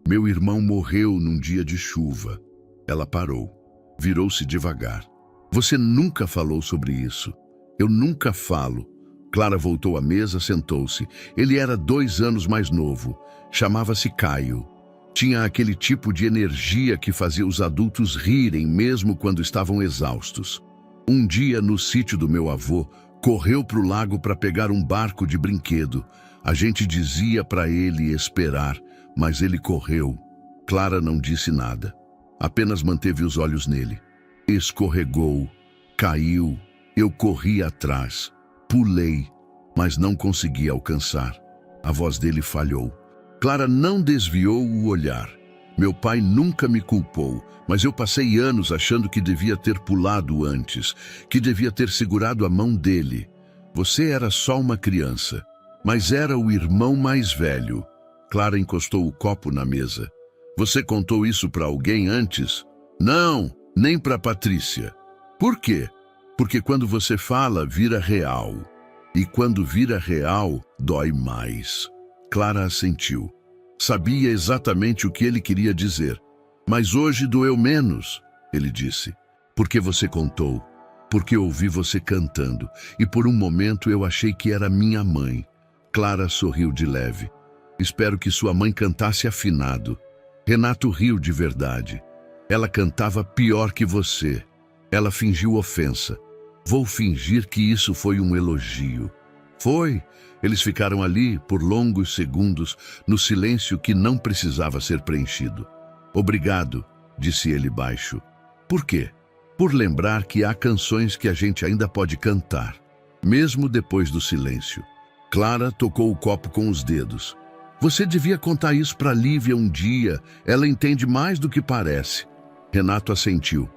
Meu irmão morreu num dia de chuva. Ela parou. Virou-se devagar. Você nunca falou sobre isso. Eu nunca falo. Clara voltou à mesa, sentou-se. Ele era 2 anos mais novo. Chamava-se Caio. Tinha aquele tipo de energia que fazia os adultos rirem mesmo quando estavam exaustos. Um dia, no sítio do meu avô, correu para o lago para pegar um barco de brinquedo. A gente dizia para ele esperar, mas ele correu. Clara não disse nada. Apenas manteve os olhos nele. Escorregou, caiu. Eu corri atrás. Pulei, mas não consegui alcançar. A voz dele falhou. Clara não desviou o olhar. Meu pai nunca me culpou, mas eu passei anos achando que devia ter pulado antes, que devia ter segurado a mão dele. Você era só uma criança, mas era o irmão mais velho. Clara encostou o copo na mesa. Você contou isso para alguém antes? Não, nem para Patrícia. Por quê? Porque quando você fala, vira real. E quando vira real, dói mais. Clara assentiu. Sabia exatamente o que ele queria dizer. Mas hoje doeu menos, ele disse. Porque você contou. Porque ouvi você cantando. E por um momento eu achei que era minha mãe. Clara sorriu de leve. Espero que sua mãe cantasse afinado. Renato riu de verdade. Ela cantava pior que você. Ela fingiu ofensa. Vou fingir que isso foi um elogio. Foi. Eles ficaram ali por longos segundos, no silêncio que não precisava ser preenchido. Obrigado, disse ele baixo. Por quê? Por lembrar que há canções que a gente ainda pode cantar, mesmo depois do silêncio. Clara tocou o copo com os dedos. Você devia contar isso para Lívia um dia. Ela entende mais do que parece. Renato assentiu.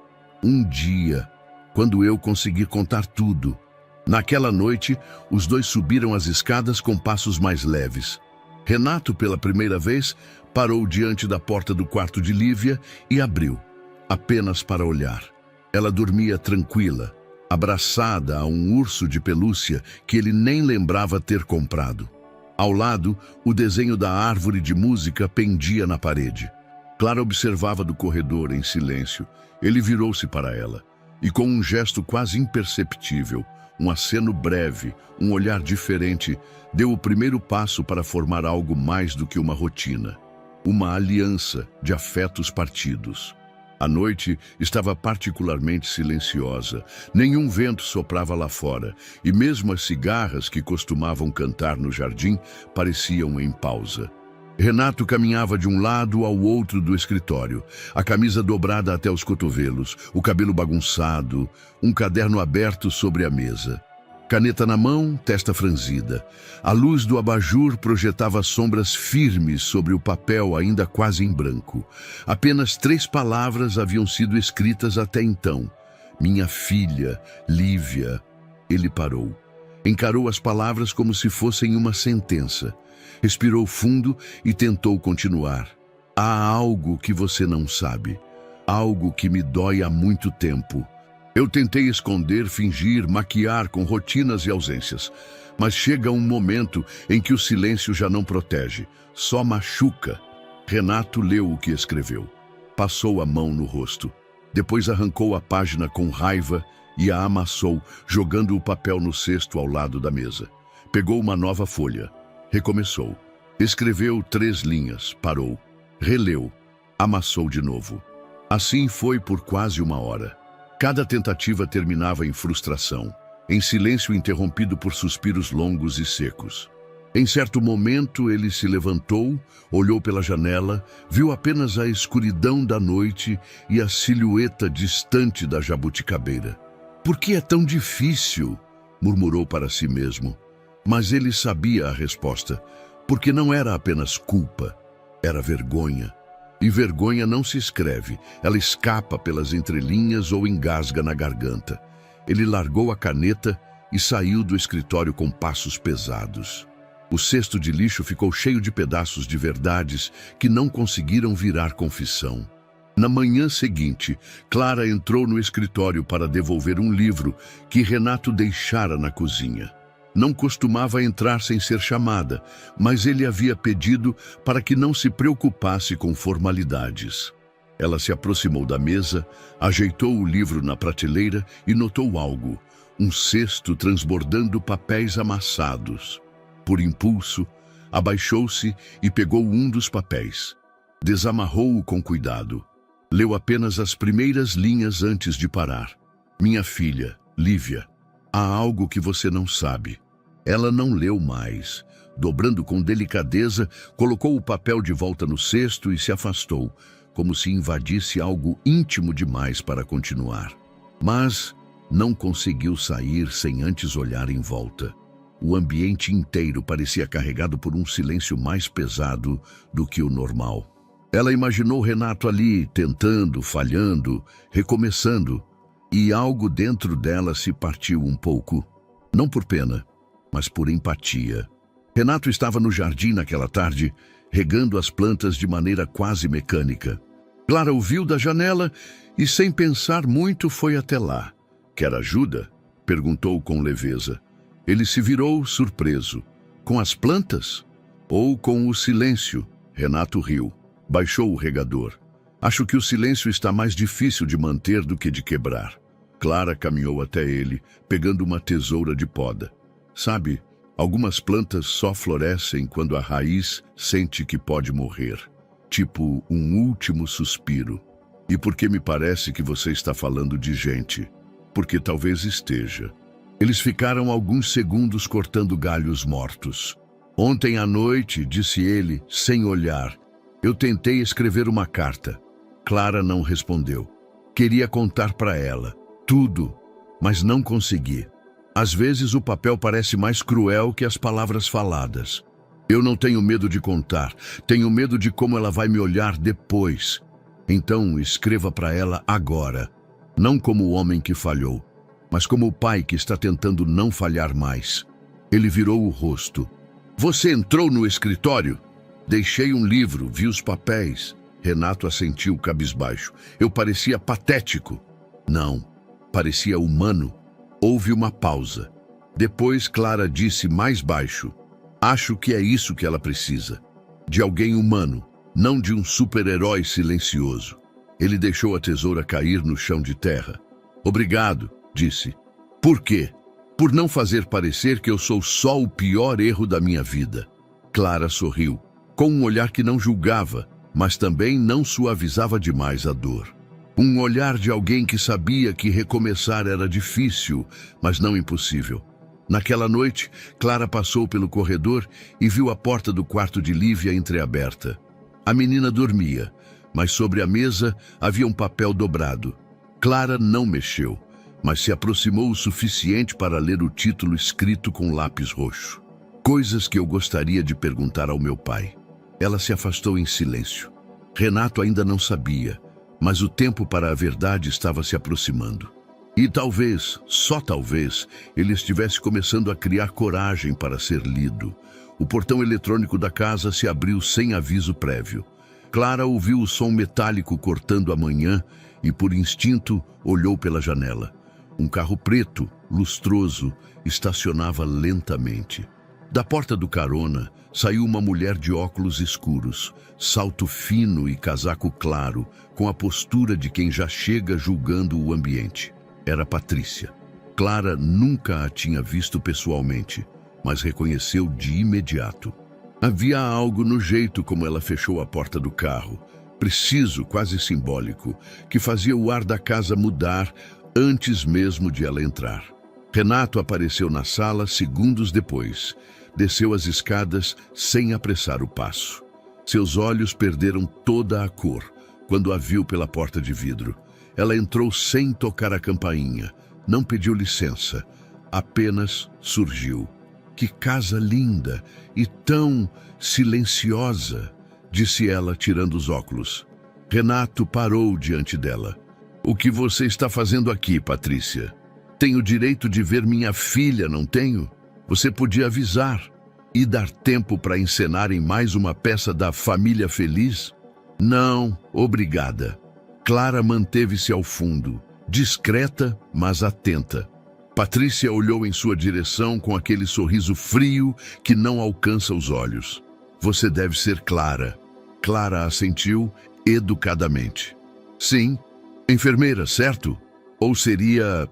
Um dia, quando eu conseguir contar tudo. Naquela noite, os dois subiram as escadas com passos mais leves. Renato, pela primeira vez, parou diante da porta do quarto de Lívia e abriu, apenas para olhar. Ela dormia tranquila, abraçada a um urso de pelúcia que ele nem lembrava ter comprado. Ao lado, o desenho da árvore de música pendia na parede. Clara observava do corredor em silêncio. Ele virou-se para ela e, com um gesto quase imperceptível, um aceno breve, um olhar diferente, deu o primeiro passo para formar algo mais do que uma rotina. Uma aliança de afetos partidos. A noite estava particularmente silenciosa. Nenhum vento soprava lá fora, e mesmo as cigarras que costumavam cantar no jardim pareciam em pausa. Renato caminhava de um lado ao outro do escritório, a camisa dobrada até os cotovelos, o cabelo bagunçado, um caderno aberto sobre a mesa. Caneta na mão, testa franzida. A luz do abajur projetava sombras firmes sobre o papel ainda quase em branco. Apenas 3 palavras haviam sido escritas até então. Minha filha, Lívia. Ele parou. Encarou as palavras como se fossem uma sentença. Respirou fundo e tentou continuar. Há algo que você não sabe. Algo que me dói há muito tempo. Eu tentei esconder, fingir, maquiar com rotinas e ausências. Mas chega um momento em que o silêncio já não protege, só machuca. Renato leu o que escreveu. Passou a mão no rosto. Depois arrancou a página com raiva e a amassou, jogando o papel no cesto ao lado da mesa. Pegou uma nova folha. Recomeçou. Escreveu 3 linhas, parou. Releu. Amassou de novo. Assim foi por quase 1 hora. Cada tentativa terminava em frustração, em silêncio interrompido por suspiros longos e secos. Em certo momento ele se levantou, olhou pela janela, viu apenas a escuridão da noite e a silhueta distante da jabuticabeira. "Por que é tão difícil?", murmurou para si mesmo. Mas ele sabia a resposta, porque não era apenas culpa, era vergonha. E vergonha não se escreve, ela escapa pelas entrelinhas ou engasga na garganta. Ele largou a caneta e saiu do escritório com passos pesados. O cesto de lixo ficou cheio de pedaços de verdades que não conseguiram virar confissão. Na manhã seguinte, Clara entrou no escritório para devolver um livro que Renato deixara na cozinha. Não costumava entrar sem ser chamada, mas ele havia pedido para que não se preocupasse com formalidades. Ela se aproximou da mesa, ajeitou o livro na prateleira e notou algo: um cesto transbordando papéis amassados. Por impulso, abaixou-se e pegou um dos papéis. Desamarrou-o com cuidado. Leu apenas as primeiras linhas antes de parar. "Minha filha, Lívia, há algo que você não sabe." Ela não leu mais. Dobrando com delicadeza, colocou o papel de volta no cesto e se afastou, como se invadisse algo íntimo demais para continuar. Mas não conseguiu sair sem antes olhar em volta. O ambiente inteiro parecia carregado por um silêncio mais pesado do que o normal. Ela imaginou Renato ali, tentando, falhando, recomeçando, e algo dentro dela se partiu um pouco. Não por pena, mas por empatia. Renato estava no jardim naquela tarde, regando as plantas de maneira quase mecânica. Clara o viu da janela e, sem pensar muito, foi até lá. "Quer ajuda?", perguntou com leveza. Ele se virou, surpreso. "Com as plantas? Ou com o silêncio?", Renato riu. Baixou o regador. "Acho que o silêncio está mais difícil de manter do que de quebrar." Clara caminhou até ele, pegando uma tesoura de poda. "Sabe, algumas plantas só florescem quando a raiz sente que pode morrer. Tipo um último suspiro. E por que me parece que você está falando de gente? Porque talvez esteja." Eles ficaram alguns segundos cortando galhos mortos. "Ontem à noite", disse ele, sem olhar, "eu tentei escrever uma carta." Clara não respondeu. Queria contar para ela tudo, mas não consegui. Às vezes o papel parece mais cruel que as palavras faladas. "Eu não tenho medo de contar, tenho medo de como ela vai me olhar depois. Então escreva para ela agora, não como o homem que falhou, mas como o pai que está tentando não falhar mais." Ele virou o rosto. "Você entrou no escritório?" "Deixei um livro, vi os papéis." Renato assentiu cabisbaixo. "Eu parecia patético." "Não, parecia humano." Houve uma pausa. Depois Clara disse mais baixo: "Acho que é isso que ela precisa. De alguém humano, não de um super-herói silencioso." Ele deixou a tesoura cair no chão de terra. "Obrigado", disse. "Por quê?" "Por não fazer parecer que eu sou só o pior erro da minha vida." Clara sorriu, com um olhar que não julgava, mas também não suavizava demais a dor. Um olhar de alguém que sabia que recomeçar era difícil, mas não impossível. Naquela noite, Clara passou pelo corredor e viu a porta do quarto de Lívia entreaberta. A menina dormia, mas sobre a mesa havia um papel dobrado. Clara não mexeu, mas se aproximou o suficiente para ler o título escrito com lápis roxo. "Coisas que eu gostaria de perguntar ao meu pai." Ela se afastou em silêncio. Renato ainda não sabia, mas o tempo para a verdade estava se aproximando. E talvez, só talvez, ele estivesse começando a criar coragem para ser lido. O portão eletrônico da casa se abriu sem aviso prévio. Clara ouviu o som metálico cortando a manhã e, por instinto, olhou pela janela. Um carro preto, lustroso, estacionava lentamente. Da porta do carona, saiu uma mulher de óculos escuros, salto fino e casaco claro, com a postura de quem já chega julgando o ambiente. Era Patrícia. Clara nunca a tinha visto pessoalmente, mas reconheceu de imediato. Havia algo no jeito como ela fechou a porta do carro, preciso, quase simbólico, que fazia o ar da casa mudar antes mesmo de ela entrar. Renato apareceu na sala segundos depois. Desceu as escadas sem apressar o passo. Seus olhos perderam toda a cor quando a viu pela porta de vidro. Ela entrou sem tocar a campainha, não pediu licença, apenas surgiu. Que casa linda e tão silenciosa, disse ela, tirando os óculos. Renato parou diante dela. O que você está fazendo aqui, Patrícia? Tenho o direito de ver minha filha, não tenho? Você podia avisar e dar tempo para encenarem mais uma peça da Família Feliz? Não, obrigada. Clara manteve-se ao fundo, discreta, mas atenta. Patrícia olhou em sua direção com aquele sorriso frio que não alcança os olhos. Você deve ser Clara. Clara assentiu educadamente. Sim, enfermeira, certo? Ou seria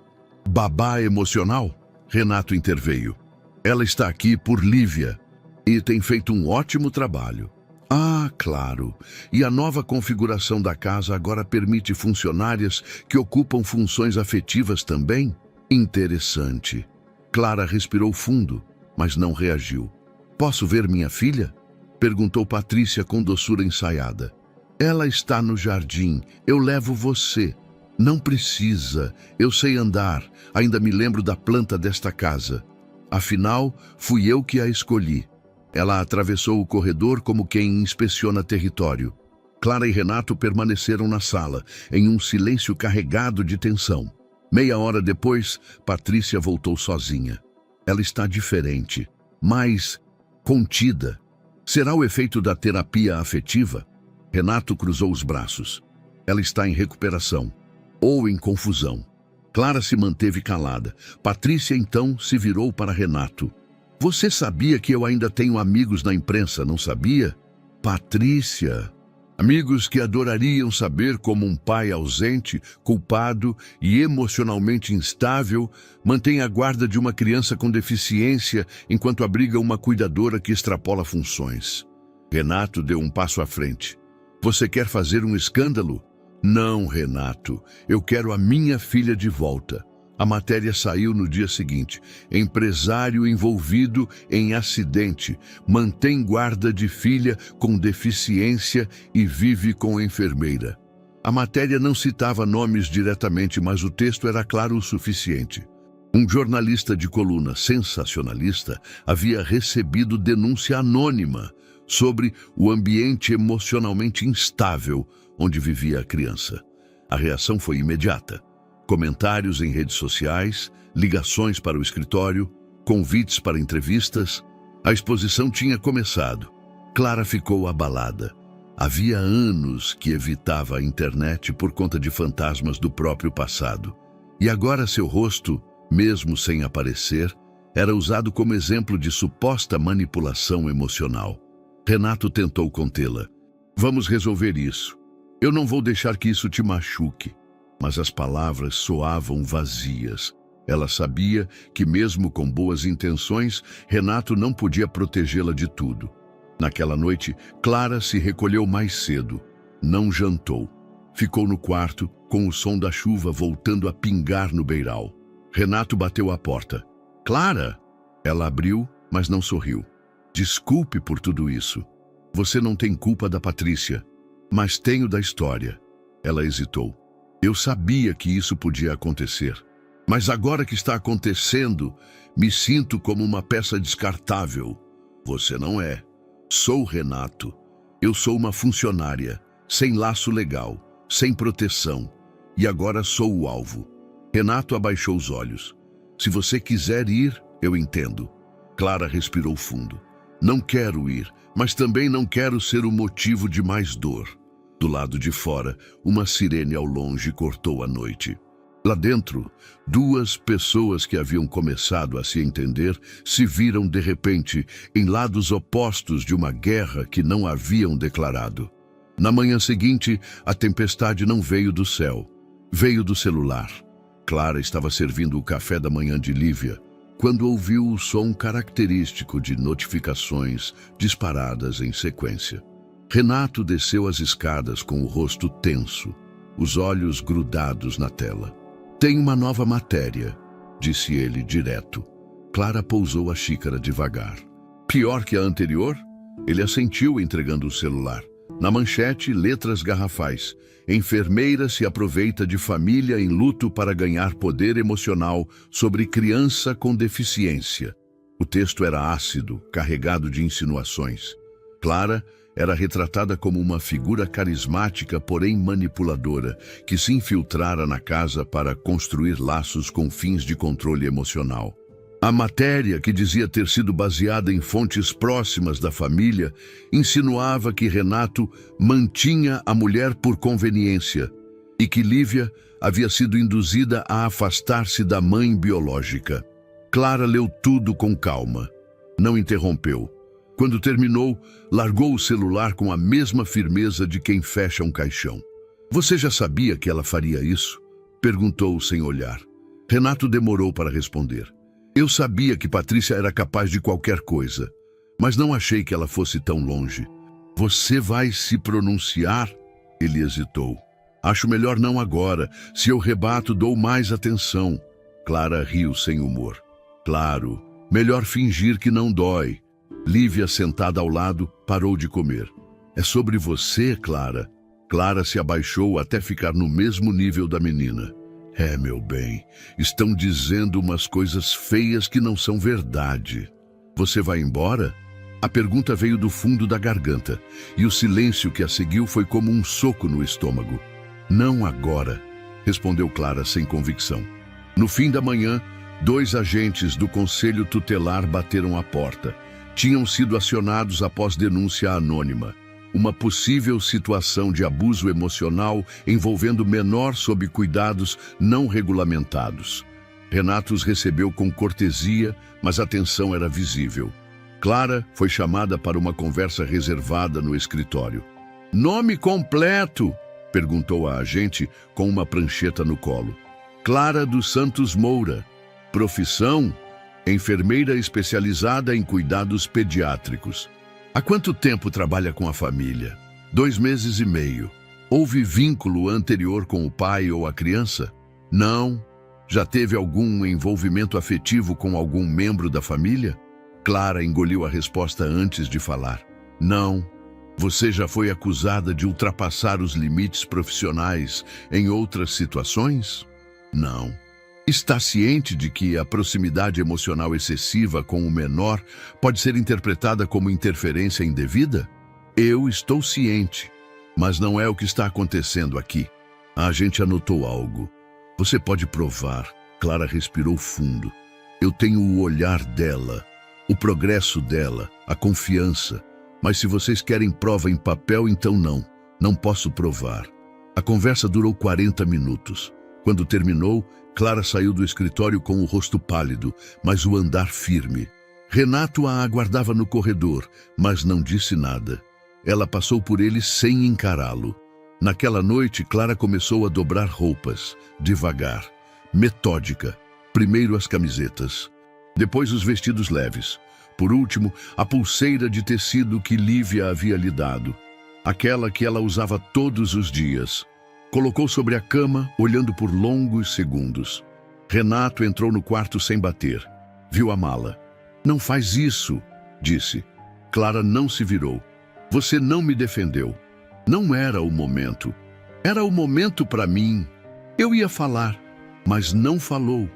babá emocional? Renato interveio. Ela está aqui por Lívia e tem feito um ótimo trabalho. Ah, claro. E a nova configuração da casa agora permite funcionárias que ocupam funções afetivas também? Interessante. Clara respirou fundo, mas não reagiu. Posso ver minha filha? Perguntou Patrícia com doçura ensaiada. Ela está no jardim. Eu levo você. Não precisa. Eu sei andar. Ainda me lembro da planta desta casa. Afinal, fui eu que a escolhi. Ela atravessou o corredor como quem inspeciona território. Clara e Renato permaneceram na sala, em um silêncio carregado de tensão. Meia hora depois, Patrícia voltou sozinha. Ela está diferente, mais contida. Será o efeito da terapia afetiva? Renato cruzou os braços. Ela está em recuperação, ou em confusão. Clara se manteve calada. Patrícia então se virou para Renato. Você sabia que eu ainda tenho amigos na imprensa, não sabia? Patrícia. Amigos que adorariam saber como um pai ausente, culpado e emocionalmente instável mantém a guarda de uma criança com deficiência enquanto abriga uma cuidadora que extrapola funções. Renato deu um passo à frente. Você quer fazer um escândalo? Não, Renato. Eu quero a minha filha de volta. A matéria saiu no dia seguinte. Empresário envolvido em acidente, mantém guarda de filha com deficiência e vive com enfermeira. A matéria não citava nomes diretamente, mas o texto era claro o suficiente. Um jornalista de coluna sensacionalista havia recebido denúncia anônima sobre o ambiente emocionalmente instável onde vivia a criança. A reação foi imediata. Comentários em redes sociais, ligações para o escritório, convites para entrevistas. A exposição tinha começado. Clara ficou abalada. Havia anos que evitava a internet por conta de fantasmas do próprio passado. E agora seu rosto, mesmo sem aparecer, era usado como exemplo de suposta manipulação emocional. Renato tentou contê-la. Vamos resolver isso. Eu não vou deixar que isso te machuque. Mas as palavras soavam vazias. Ela sabia que, mesmo com boas intenções, Renato não podia protegê-la de tudo. Naquela noite, Clara se recolheu mais cedo. Não jantou. Ficou no quarto, com o som da chuva voltando a pingar no beiral. Renato bateu à porta. Clara! Ela abriu, mas não sorriu. Desculpe por tudo isso. Você não tem culpa da Patrícia, mas tenho da história. Ela hesitou. Eu sabia que isso podia acontecer, mas agora que está acontecendo, me sinto como uma peça descartável. Você não é. Sou Renato. Eu sou uma funcionária, sem laço legal, sem proteção, e agora sou o alvo. Renato abaixou os olhos. Se você quiser ir, eu entendo. Clara respirou fundo. Não quero ir, mas também não quero ser o motivo de mais dor. Do lado de fora, uma sirene ao longe cortou a noite. Lá dentro, duas pessoas que haviam começado a se entender se viram de repente em lados opostos de uma guerra que não haviam declarado. Na manhã seguinte, a tempestade não veio do céu, veio do celular. Clara estava servindo o café da manhã de Lívia, quando ouviu o som característico de notificações disparadas em sequência. Renato desceu as escadas com o rosto tenso, os olhos grudados na tela. Tem uma nova matéria, disse ele direto. Clara pousou a xícara devagar. Pior que a anterior? Ele assentiu entregando o celular. Na manchete, letras garrafais. Enfermeira se aproveita de família em luto para ganhar poder emocional sobre criança com deficiência. O texto era ácido, carregado de insinuações. Clara era retratada como uma figura carismática, porém manipuladora, que se infiltrara na casa para construir laços com fins de controle emocional. A matéria, que dizia ter sido baseada em fontes próximas da família, insinuava que Renato mantinha a mulher por conveniência e que Lívia havia sido induzida a afastar-se da mãe biológica. Clara leu tudo com calma. Não interrompeu. Quando terminou, largou o celular com a mesma firmeza de quem fecha um caixão. Você já sabia que ela faria isso? Perguntou sem olhar. Renato demorou para responder. Eu sabia que Patrícia era capaz de qualquer coisa, mas não achei que ela fosse tão longe. Você vai se pronunciar? Ele hesitou. Acho melhor não agora. Se eu rebato, dou mais atenção. Clara riu sem humor. Claro, melhor fingir que não dói. Lívia, sentada ao lado, parou de comer. É sobre você, Clara? Clara se abaixou até ficar no mesmo nível da menina. É, meu bem, estão dizendo umas coisas feias que não são verdade. Você vai embora? A pergunta veio do fundo da garganta, e o silêncio que a seguiu foi como um soco no estômago. Não agora, respondeu Clara sem convicção. No fim da manhã, 2 agentes do Conselho Tutelar bateram à porta. Tinham sido acionados após denúncia anônima. Uma possível situação de abuso emocional envolvendo menor sob cuidados não regulamentados. Renato os recebeu com cortesia, mas a tensão era visível. Clara foi chamada para uma conversa reservada no escritório. Nome completo? Perguntou a agente com uma prancheta no colo. Clara dos Santos Moura. Profissão? Enfermeira especializada em cuidados pediátricos. Há quanto tempo trabalha com a família? 2 meses e meio. Houve vínculo anterior com o pai ou a criança? Não. Já teve algum envolvimento afetivo com algum membro da família? Clara engoliu a resposta antes de falar. Não. Você já foi acusada de ultrapassar os limites profissionais em outras situações? Não. Está ciente de que a proximidade emocional excessiva com o menor pode ser interpretada como interferência indevida? Eu estou ciente, mas não é o que está acontecendo aqui. A agente anotou algo. Você pode provar. Clara respirou fundo. Eu tenho o olhar dela, o progresso dela, a confiança. Mas se vocês querem prova em papel, então não. Não posso provar. A conversa durou 40 minutos. Quando terminou, Clara saiu do escritório com o rosto pálido, mas o andar firme. Renato a aguardava no corredor, mas não disse nada. Ela passou por ele sem encará-lo. Naquela noite, Clara começou a dobrar roupas, devagar, metódica. Primeiro as camisetas, depois os vestidos leves. Por último, a pulseira de tecido que Lívia havia lhe dado. Aquela que ela usava todos os dias. Colocou sobre a cama, olhando por longos segundos. Renato entrou no quarto sem bater. Viu a mala. Não faz isso, disse. Clara não se virou. Você não me defendeu. Não era o momento. Era o momento para mim. Eu ia falar, mas não falou.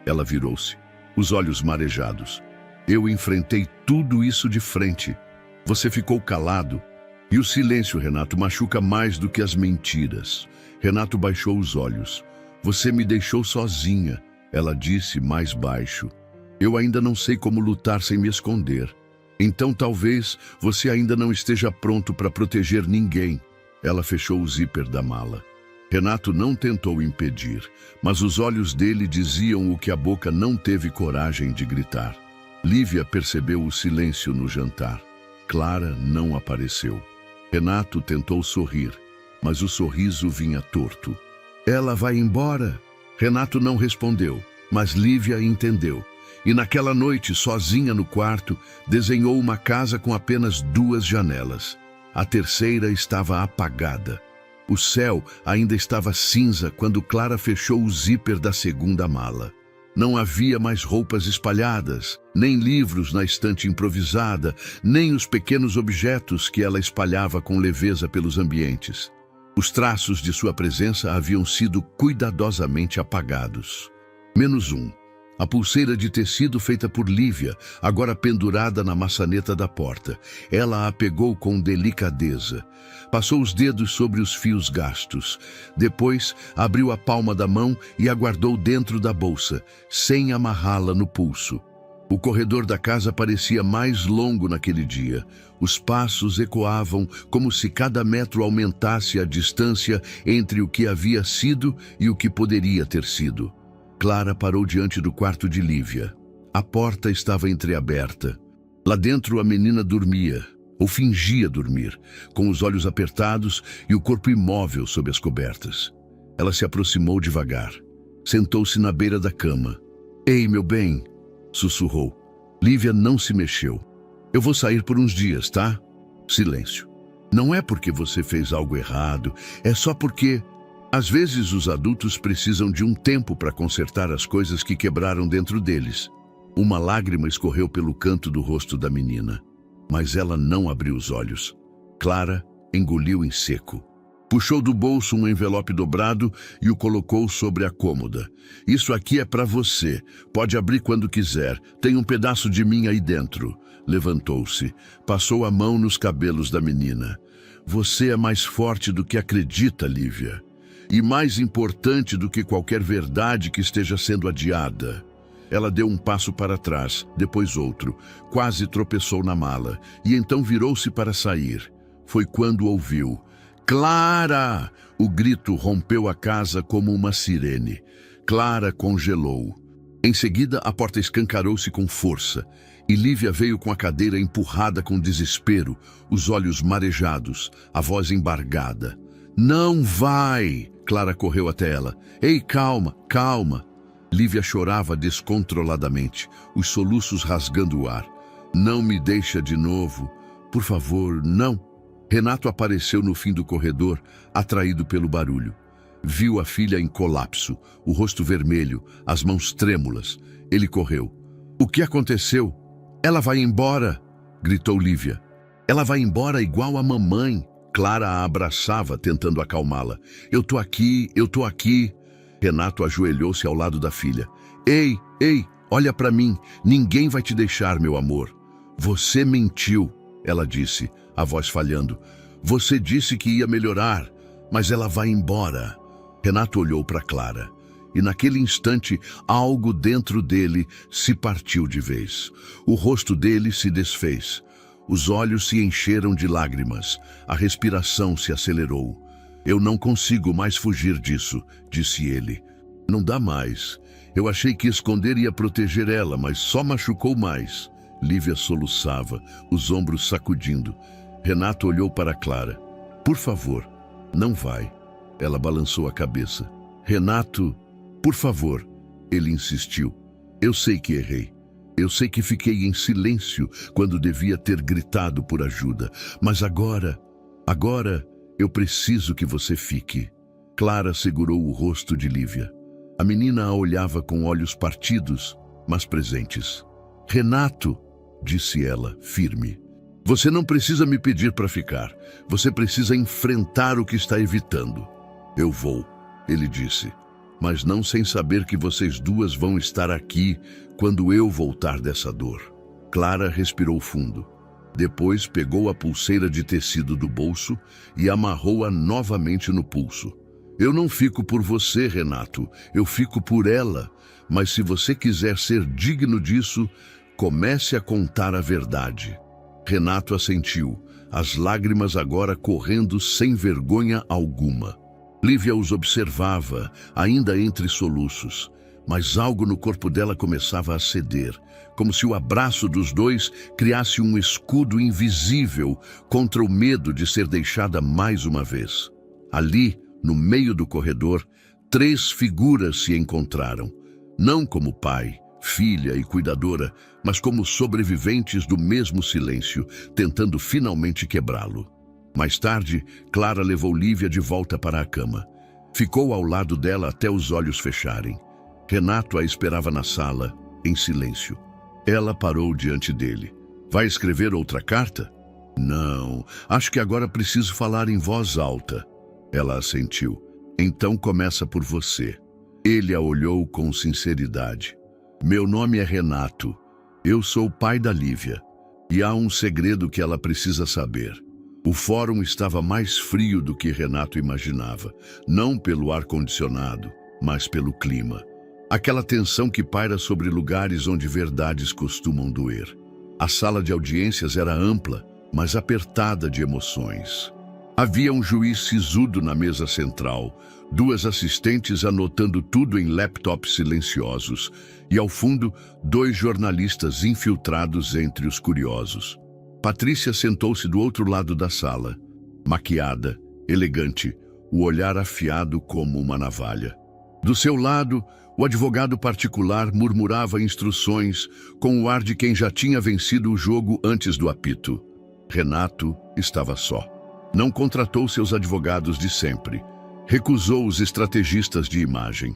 Ela virou-se, os olhos marejados. Eu enfrentei tudo isso de frente. Você ficou calado. E o silêncio, Renato, machuca mais do que as mentiras. Renato baixou os olhos. Você me deixou sozinha, ela disse mais baixo. Eu ainda não sei como lutar sem me esconder. Então talvez você ainda não esteja pronto para proteger ninguém. Ela fechou o zíper da mala. Renato não tentou impedir, mas os olhos dele diziam o que a boca não teve coragem de gritar. Lívia percebeu o silêncio no jantar. Clara não apareceu. Renato tentou sorrir, mas o sorriso vinha torto. Ela vai embora? Renato não respondeu, mas Lívia entendeu. E naquela noite, sozinha no quarto, desenhou uma casa com apenas 2 janelas. A terceira estava apagada. O céu ainda estava cinza quando Clara fechou o zíper da segunda mala. Não havia mais roupas espalhadas, nem livros na estante improvisada, nem os pequenos objetos que ela espalhava com leveza pelos ambientes. Os traços de sua presença haviam sido cuidadosamente apagados. Menos um. A pulseira de tecido feita por Lívia, agora pendurada na maçaneta da porta. Ela a pegou com delicadeza. Passou os dedos sobre os fios gastos. Depois, abriu a palma da mão e a guardou dentro da bolsa, sem amarrá-la no pulso. O corredor da casa parecia mais longo naquele dia. Os passos ecoavam como se cada metro aumentasse a distância entre o que havia sido e o que poderia ter sido. Clara parou diante do quarto de Lívia. A porta estava entreaberta. Lá dentro a menina dormia, ou fingia dormir, com os olhos apertados e o corpo imóvel sob as cobertas. Ela se aproximou devagar. Sentou-se na beira da cama. "Ei, meu bem", sussurrou. Lívia não se mexeu. "Eu vou sair por uns dias, tá?" Silêncio. "Não é porque você fez algo errado, é só porque... Às vezes os adultos precisam de um tempo para consertar as coisas que quebraram dentro deles." Uma lágrima escorreu pelo canto do rosto da menina, mas ela não abriu os olhos. Clara engoliu em seco. Puxou do bolso um envelope dobrado e o colocou sobre a cômoda. "Isso aqui é para você. Pode abrir quando quiser. Tem um pedaço de mim aí dentro." Levantou-se. Passou a mão nos cabelos da menina. "Você é mais forte do que acredita, Lívia. E mais importante do que qualquer verdade que esteja sendo adiada." Ela deu um passo para trás, depois outro, quase tropeçou na mala, e então virou-se para sair. Foi quando ouviu: "Clara!" O grito rompeu a casa como uma sirene. Clara congelou. Em seguida, a porta escancarou-se com força, e Lívia veio com a cadeira empurrada com desespero, os olhos marejados, a voz embargada. "Não vai!" Clara correu até ela. "Ei, calma, calma." Lívia chorava descontroladamente, os soluços rasgando o ar. "Não me deixa de novo. Por favor, não." Renato apareceu no fim do corredor, atraído pelo barulho. Viu a filha em colapso, o rosto vermelho, as mãos trêmulas. Ele correu. "O que aconteceu?" "Ela vai embora!" gritou Lívia. "Ela vai embora igual a mamãe." Clara a abraçava, tentando acalmá-la. Eu tô aqui. Renato ajoelhou-se ao lado da filha. Ei, olha para mim. Ninguém vai te deixar, meu amor." "Você mentiu", ela disse, a voz falhando. "Você disse que ia melhorar, mas ela vai embora." Renato olhou para Clara. E naquele instante, algo dentro dele se partiu de vez. O rosto dele se desfez. Os olhos se encheram de lágrimas. A respiração se acelerou. "Eu não consigo mais fugir disso", disse ele. "Não dá mais. Eu achei que esconder ia proteger ela, mas só machucou mais." Lívia soluçava, os ombros sacudindo. Renato olhou para Clara. "Por favor, não vai." Ela balançou a cabeça. "Renato, por favor." Ele insistiu. "Eu sei que errei. Eu sei que fiquei em silêncio quando devia ter gritado por ajuda. Mas agora eu preciso que você fique." Clara segurou o rosto de Lívia. A menina a olhava com olhos partidos, mas presentes. "Renato", disse ela, firme. "Você não precisa me pedir para ficar. Você precisa enfrentar o que está evitando." "Eu vou", ele disse. "Mas não sem saber que vocês duas vão estar aqui quando eu voltar dessa dor." Clara respirou fundo. Depois pegou a pulseira de tecido do bolso e amarrou-a novamente no pulso. Eu não fico por você, Renato, eu fico por ela. Mas se você quiser ser digno disso, comece a contar a verdade. Renato assentiu, as lágrimas agora correndo sem vergonha alguma. Lívia os observava, ainda entre soluços, mas algo no corpo dela começava a ceder, como se o abraço dos dois criasse um escudo invisível contra o medo de ser deixada mais uma vez. Ali, no meio do corredor, 3 figuras se encontraram, não como pai, filha e cuidadora, mas como sobreviventes do mesmo silêncio, tentando finalmente quebrá-lo. Mais tarde, Clara levou Lívia de volta para a cama. Ficou ao lado dela até os olhos fecharem. Renato a esperava na sala, em silêncio. Ela parou diante dele. Vai escrever outra carta? Não, acho que agora preciso falar em voz alta. Ela assentiu. Então começa por você. Ele a olhou com sinceridade. Meu nome é Renato. Eu sou o pai da Lívia. E há um segredo que ela precisa saber. O fórum estava mais frio do que Renato imaginava. Não pelo ar-condicionado, mas pelo clima. Aquela tensão que paira sobre lugares onde verdades costumam doer. A sala de audiências era ampla, mas apertada de emoções. Havia um juiz sisudo na mesa central, 2 assistentes anotando tudo em laptops silenciosos, e ao fundo, 2 jornalistas infiltrados entre os curiosos. Patrícia sentou-se do outro lado da sala, maquiada, elegante, o olhar afiado como uma navalha. Do seu lado, o advogado particular murmurava instruções com o ar de quem já tinha vencido o jogo antes do apito. Renato estava só. Não contratou seus advogados de sempre. Recusou os estrategistas de imagem.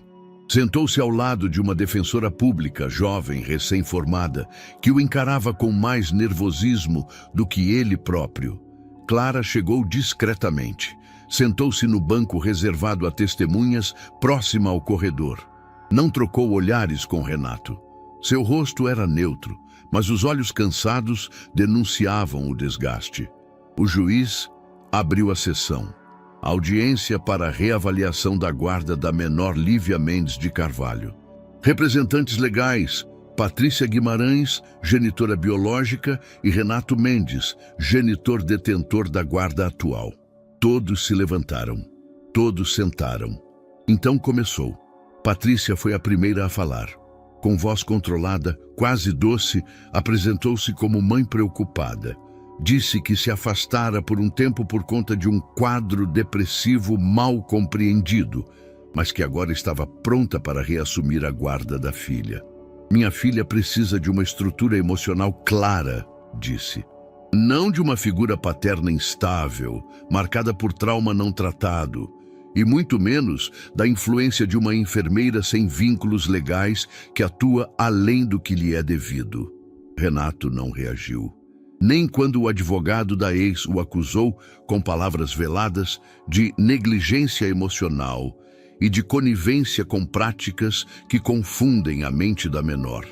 Sentou-se ao lado de uma defensora pública, jovem, recém-formada, que o encarava com mais nervosismo do que ele próprio. Clara chegou discretamente. Sentou-se no banco reservado a testemunhas, próxima ao corredor. Não trocou olhares com Renato. Seu rosto era neutro, mas os olhos cansados denunciavam o desgaste. O juiz abriu a sessão. Audiência para reavaliação da guarda da menor Lívia Mendes de Carvalho. Representantes legais, Patrícia Guimarães, genitora biológica, e Renato Mendes, genitor detentor da guarda atual. Todos se levantaram. Todos sentaram. Então começou. Patrícia foi a primeira a falar. Com voz controlada, quase doce, apresentou-se como mãe preocupada. Disse que se afastara por um tempo por conta de um quadro depressivo mal compreendido, mas que agora estava pronta para reassumir a guarda da filha. Minha filha precisa de uma estrutura emocional clara, disse. Não de uma figura paterna instável, marcada por trauma não tratado, e muito menos da influência de uma enfermeira sem vínculos legais que atua além do que lhe é devido. Renato não reagiu. Nem quando o advogado da ex o acusou, com palavras veladas, de negligência emocional e de conivência com práticas que confundem a mente da menor.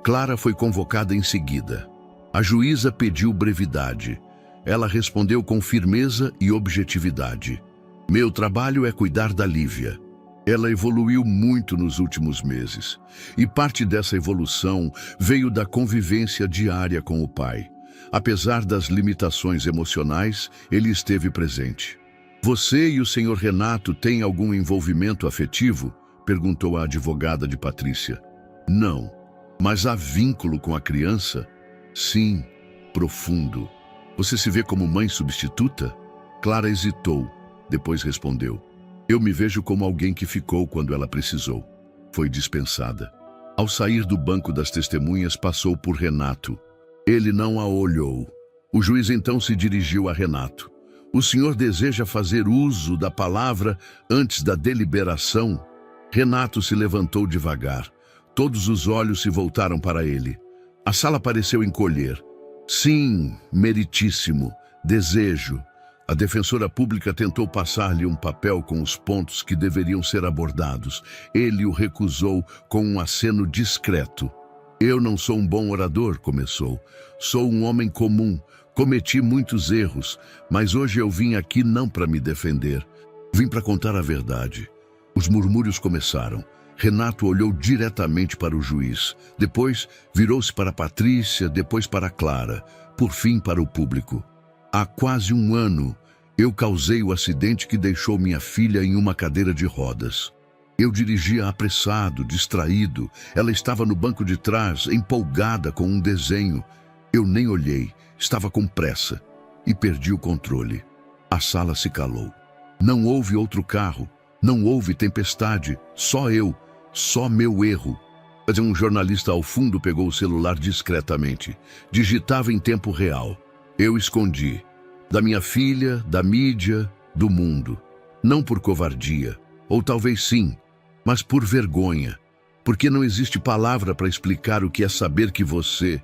Clara foi convocada em seguida. A juíza pediu brevidade. Ela respondeu com firmeza e objetividade. Meu trabalho é cuidar da Lívia. Ela evoluiu muito nos últimos meses, e parte dessa evolução veio da convivência diária com o pai. Apesar das limitações emocionais, ele esteve presente. Você e o senhor Renato têm algum envolvimento afetivo? Perguntou a advogada de Patrícia. Não, mas há vínculo com a criança? Sim, profundo. Você se vê como mãe substituta? Clara hesitou, depois respondeu. Eu me vejo como alguém que ficou quando ela precisou. Foi dispensada. Ao sair do banco das testemunhas, passou por Renato. Ele não a olhou. O juiz então se dirigiu a Renato. O senhor deseja fazer uso da palavra antes da deliberação? Renato se levantou devagar. Todos os olhos se voltaram para ele. A sala pareceu encolher. Sim, meritíssimo. Desejo. A defensora pública tentou passar-lhe um papel com os pontos que deveriam ser abordados. Ele o recusou com um aceno discreto. Eu não sou um bom orador, começou. Sou um homem comum. Cometi muitos erros, mas hoje eu vim aqui não para me defender. Vim para contar a verdade. Os murmúrios começaram. Renato olhou diretamente para o juiz. Depois virou-se para Patrícia, depois para Clara. Por fim para o público. Há quase um ano, eu causei o acidente que deixou minha filha em uma cadeira de rodas. Eu dirigia apressado, distraído. Ela estava no banco de trás, empolgada com um desenho. Eu nem olhei, estava com pressa e perdi o controle. A sala se calou. Não houve outro carro, não houve tempestade, só eu, só meu erro. Mas um jornalista ao fundo pegou o celular discretamente. Digitava em tempo real. Eu escondi. Da minha filha, da mídia, do mundo. Não por covardia, ou talvez sim, mas por vergonha. Porque não existe palavra para explicar o que é saber que você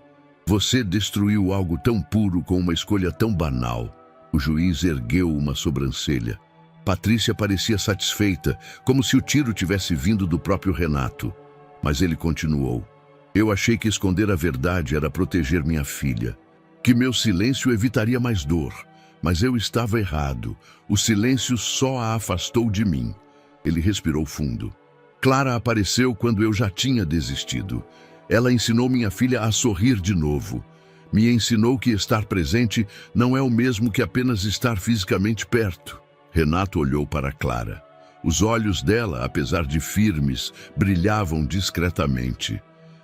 destruiu algo tão puro com uma escolha tão banal. O juiz ergueu uma sobrancelha. Patrícia parecia satisfeita, como se o tiro tivesse vindo do próprio Renato. Mas ele continuou. Eu achei que esconder a verdade era proteger minha filha. Que meu silêncio evitaria mais dor. Mas eu estava errado. O silêncio só a afastou de mim. Ele respirou fundo. Clara apareceu quando eu já tinha desistido. Ela ensinou minha filha a sorrir de novo. Me ensinou que estar presente não é o mesmo que apenas estar fisicamente perto. Renato olhou para Clara. Os olhos dela, apesar de firmes, brilhavam discretamente.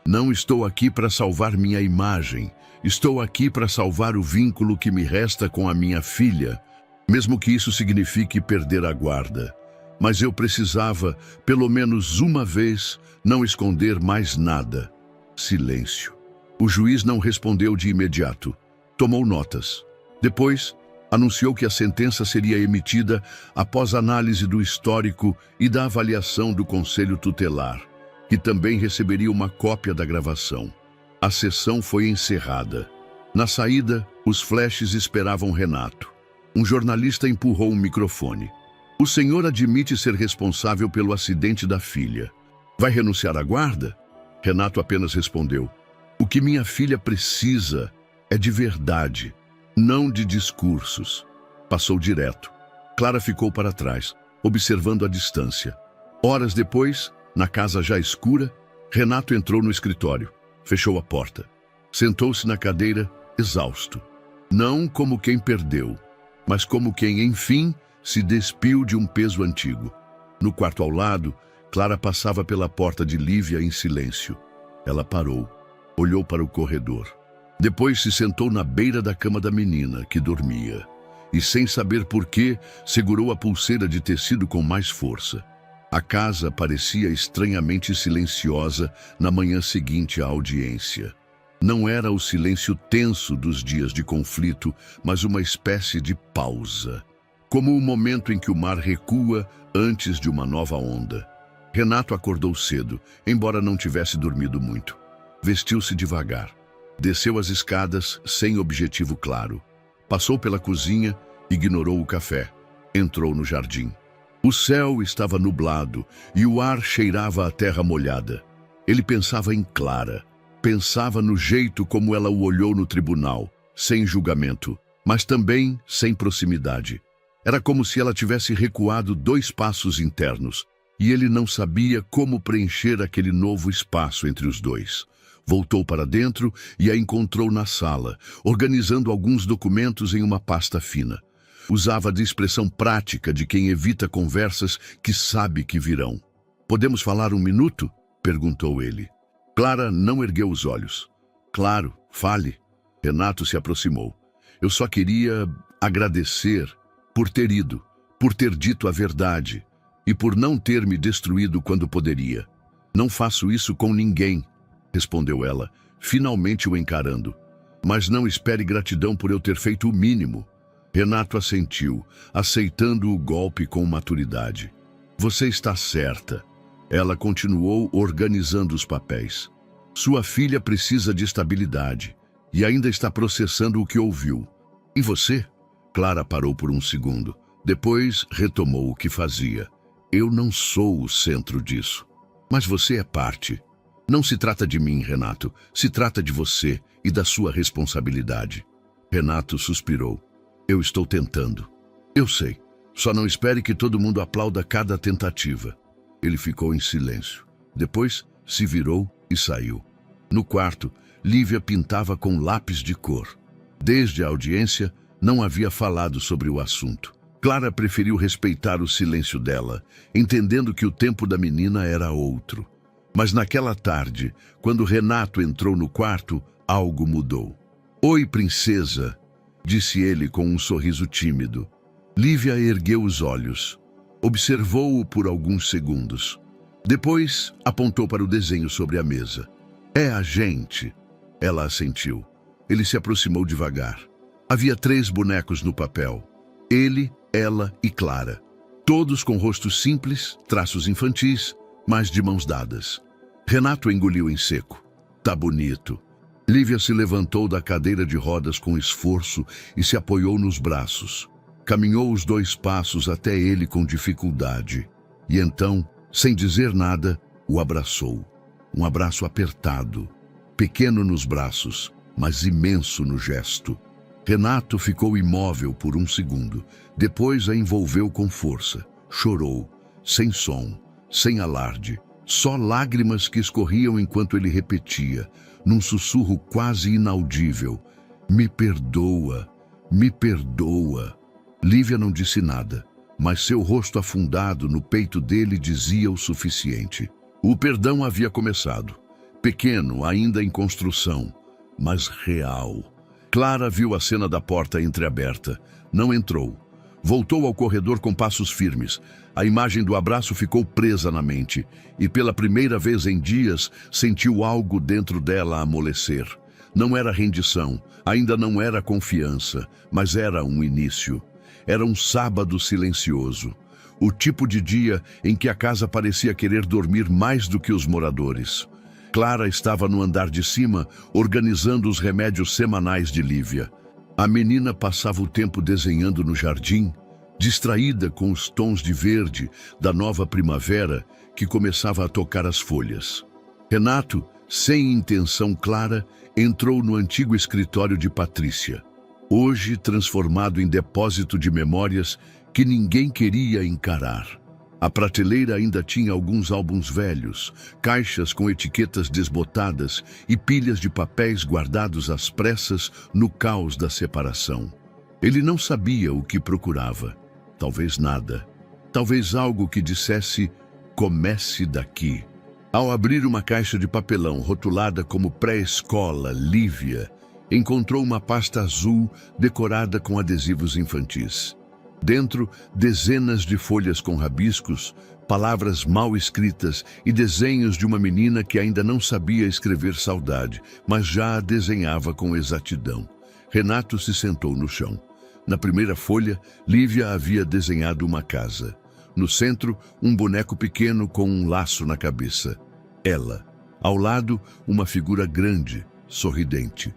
Não estou aqui para salvar minha imagem. Estou aqui para salvar o vínculo que me resta com a minha filha, mesmo que isso signifique perder a guarda. Mas eu precisava, pelo menos uma vez, não esconder mais nada. Silêncio. O juiz não respondeu de imediato. Tomou notas. Depois, anunciou que a sentença seria emitida após análise do histórico e da avaliação do Conselho Tutelar, que também receberia uma cópia da gravação. A sessão foi encerrada. Na saída, os flashes esperavam Renato. Um jornalista empurrou um microfone. O senhor admite ser responsável pelo acidente da filha. Vai renunciar à guarda? Renato apenas respondeu. O que minha filha precisa é de verdade, não de discursos. Passou direto. Clara ficou para trás, observando a distância. Horas depois, na casa já escura, Renato entrou no escritório. Fechou a porta. Sentou-se na cadeira, exausto. Não como quem perdeu, mas como quem, enfim, se despiu de um peso antigo. No quarto ao lado, Clara passava pela porta de Lívia em silêncio. Ela parou, olhou para o corredor. Depois se sentou na beira da cama da menina, que dormia. E, sem saber por quê, segurou a pulseira de tecido com mais força. A casa parecia estranhamente silenciosa na manhã seguinte à audiência. Não era o silêncio tenso dos dias de conflito, mas uma espécie de pausa. Como o momento em que o mar recua antes de uma nova onda. Renato acordou cedo, embora não tivesse dormido muito. Vestiu-se devagar. Desceu as escadas sem objetivo claro. Passou pela cozinha, ignorou o café. Entrou no jardim. O céu estava nublado e o ar cheirava a terra molhada. Ele pensava em Clara. Pensava no jeito como ela o olhou no tribunal, sem julgamento, mas também sem proximidade. Era como se ela tivesse recuado 2 passos internos, e ele não sabia como preencher aquele novo espaço entre os dois. Voltou para dentro e a encontrou na sala, organizando alguns documentos em uma pasta fina. Usava de expressão prática de quem evita conversas que sabe que virão. "Podemos falar um minuto?" perguntou ele. Clara não ergueu os olhos. "Claro, fale." Renato se aproximou. "Eu só queria agradecer por ter ido, por ter dito a verdade e por não ter me destruído quando poderia. Não faço isso com ninguém," respondeu ela, finalmente o encarando. "Mas não espere gratidão por eu ter feito o mínimo." Renato assentiu, aceitando o golpe com maturidade. "Você está certa." Ela continuou organizando os papéis. "Sua filha precisa de estabilidade e ainda está processando o que ouviu. E você?" Clara parou por um segundo. Depois retomou o que fazia. "Eu não sou o centro disso. Mas você é parte. Não se trata de mim, Renato. Se trata de você e da sua responsabilidade." Renato suspirou. "Eu estou tentando." "Eu sei. Só não espere que todo mundo aplauda cada tentativa. Ele ficou em silêncio. Depois, se virou e saiu. No quarto, Lívia pintava com lápis de cor. Desde a audiência, não havia falado sobre o assunto. Clara preferiu respeitar o silêncio dela, entendendo que o tempo da menina era outro. Mas naquela tarde, quando Renato entrou no quarto, algo mudou. "Oi, princesa", disse ele com um sorriso tímido. Lívia ergueu os olhos. Observou-o por alguns segundos. Depois, apontou para o desenho sobre a mesa. "É a gente." Ela assentiu. Ele se aproximou devagar. Havia 3 bonecos no papel. Ele, ela e Clara. Todos com rostos simples, traços infantis, mas de mãos dadas. Renato engoliu em seco. "Tá bonito." Lívia se levantou da cadeira de rodas com esforço e se apoiou nos braços. Caminhou os 2 passos até ele com dificuldade. E então, sem dizer nada, o abraçou. Um abraço apertado, pequeno nos braços, mas imenso no gesto. Renato ficou imóvel por um segundo. Depois a envolveu com força. Chorou, sem som, sem alarde. Só lágrimas que escorriam enquanto ele repetia, num sussurro quase inaudível: "Me perdoa, me perdoa." Lívia não disse nada, mas seu rosto afundado no peito dele dizia o suficiente. O perdão havia começado. Pequeno, ainda em construção, mas real. Clara viu a cena da porta entreaberta. Não entrou. Voltou ao corredor com passos firmes. A imagem do abraço ficou presa na mente e, pela primeira vez em dias, sentiu algo dentro dela amolecer. Não era rendição, ainda não era confiança, mas era um início. Era um sábado silencioso. O tipo de dia em que a casa parecia querer dormir mais do que os moradores. Clara estava no andar de cima, organizando os remédios semanais de Lívia. A menina passava o tempo desenhando no jardim, distraída com os tons de verde da nova primavera que começava a tocar as folhas. Renato, sem intenção clara, entrou no antigo escritório de Patrícia, hoje transformado em depósito de memórias que ninguém queria encarar. A prateleira ainda tinha alguns álbuns velhos, caixas com etiquetas desbotadas e pilhas de papéis guardados às pressas no caos da separação. Ele não sabia o que procurava. Talvez nada. Talvez algo que dissesse: "Comece daqui." Ao abrir uma caixa de papelão rotulada como pré-escola Lívia, encontrou uma pasta azul decorada com adesivos infantis. Dentro, dezenas de folhas com rabiscos, palavras mal escritas e desenhos de uma menina que ainda não sabia escrever saudade, mas já a desenhava com exatidão. Renato se sentou no chão. Na primeira folha, Lívia havia desenhado uma casa. No centro, um boneco pequeno com um laço na cabeça. Ela. Ao lado, uma figura grande, sorridente.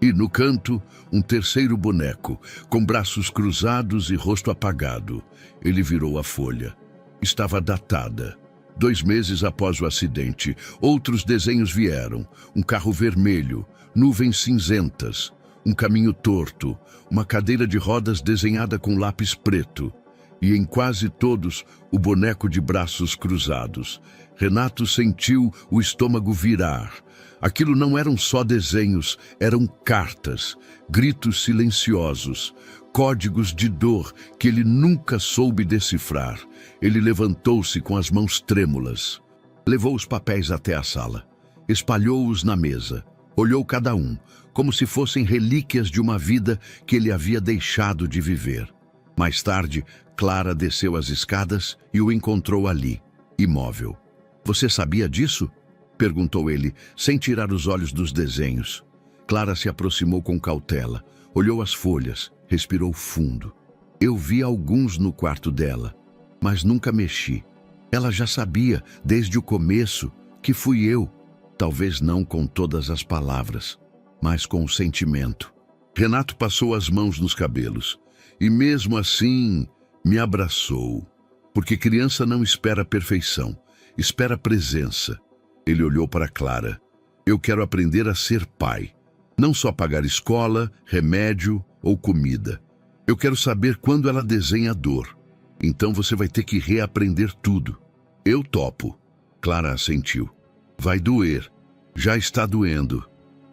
E no canto, um terceiro boneco, com braços cruzados e rosto apagado. Ele virou a folha. Estava datada. 2 meses após o acidente, outros desenhos vieram. Um carro vermelho, nuvens cinzentas, um caminho torto, uma cadeira de rodas desenhada com lápis preto. E em quase todos, o boneco de braços cruzados. Renato sentiu o estômago virar. Aquilo não eram só desenhos, eram cartas, gritos silenciosos, códigos de dor que ele nunca soube decifrar. Ele levantou-se com as mãos trêmulas. Levou os papéis até a sala. Espalhou-os na mesa. Olhou cada um, como se fossem relíquias de uma vida que ele havia deixado de viver. Mais tarde, Clara desceu as escadas e o encontrou ali, imóvel. "Você sabia disso?" perguntou ele, sem tirar os olhos dos desenhos. Clara se aproximou com cautela, olhou as folhas, respirou fundo. "Eu vi alguns no quarto dela, mas nunca mexi. Ela já sabia, desde o começo, que fui eu. Talvez não com todas as palavras, mas com o sentimento." Renato passou as mãos nos cabelos. "E mesmo assim, me abraçou. Porque criança não espera perfeição, espera presença." Ele olhou para Clara. "Eu quero aprender a ser pai. Não só pagar escola, remédio ou comida. Eu quero saber quando ela desenha dor. Então você vai ter que reaprender tudo. Eu topo. Clara assentiu. Vai doer. Já está doendo.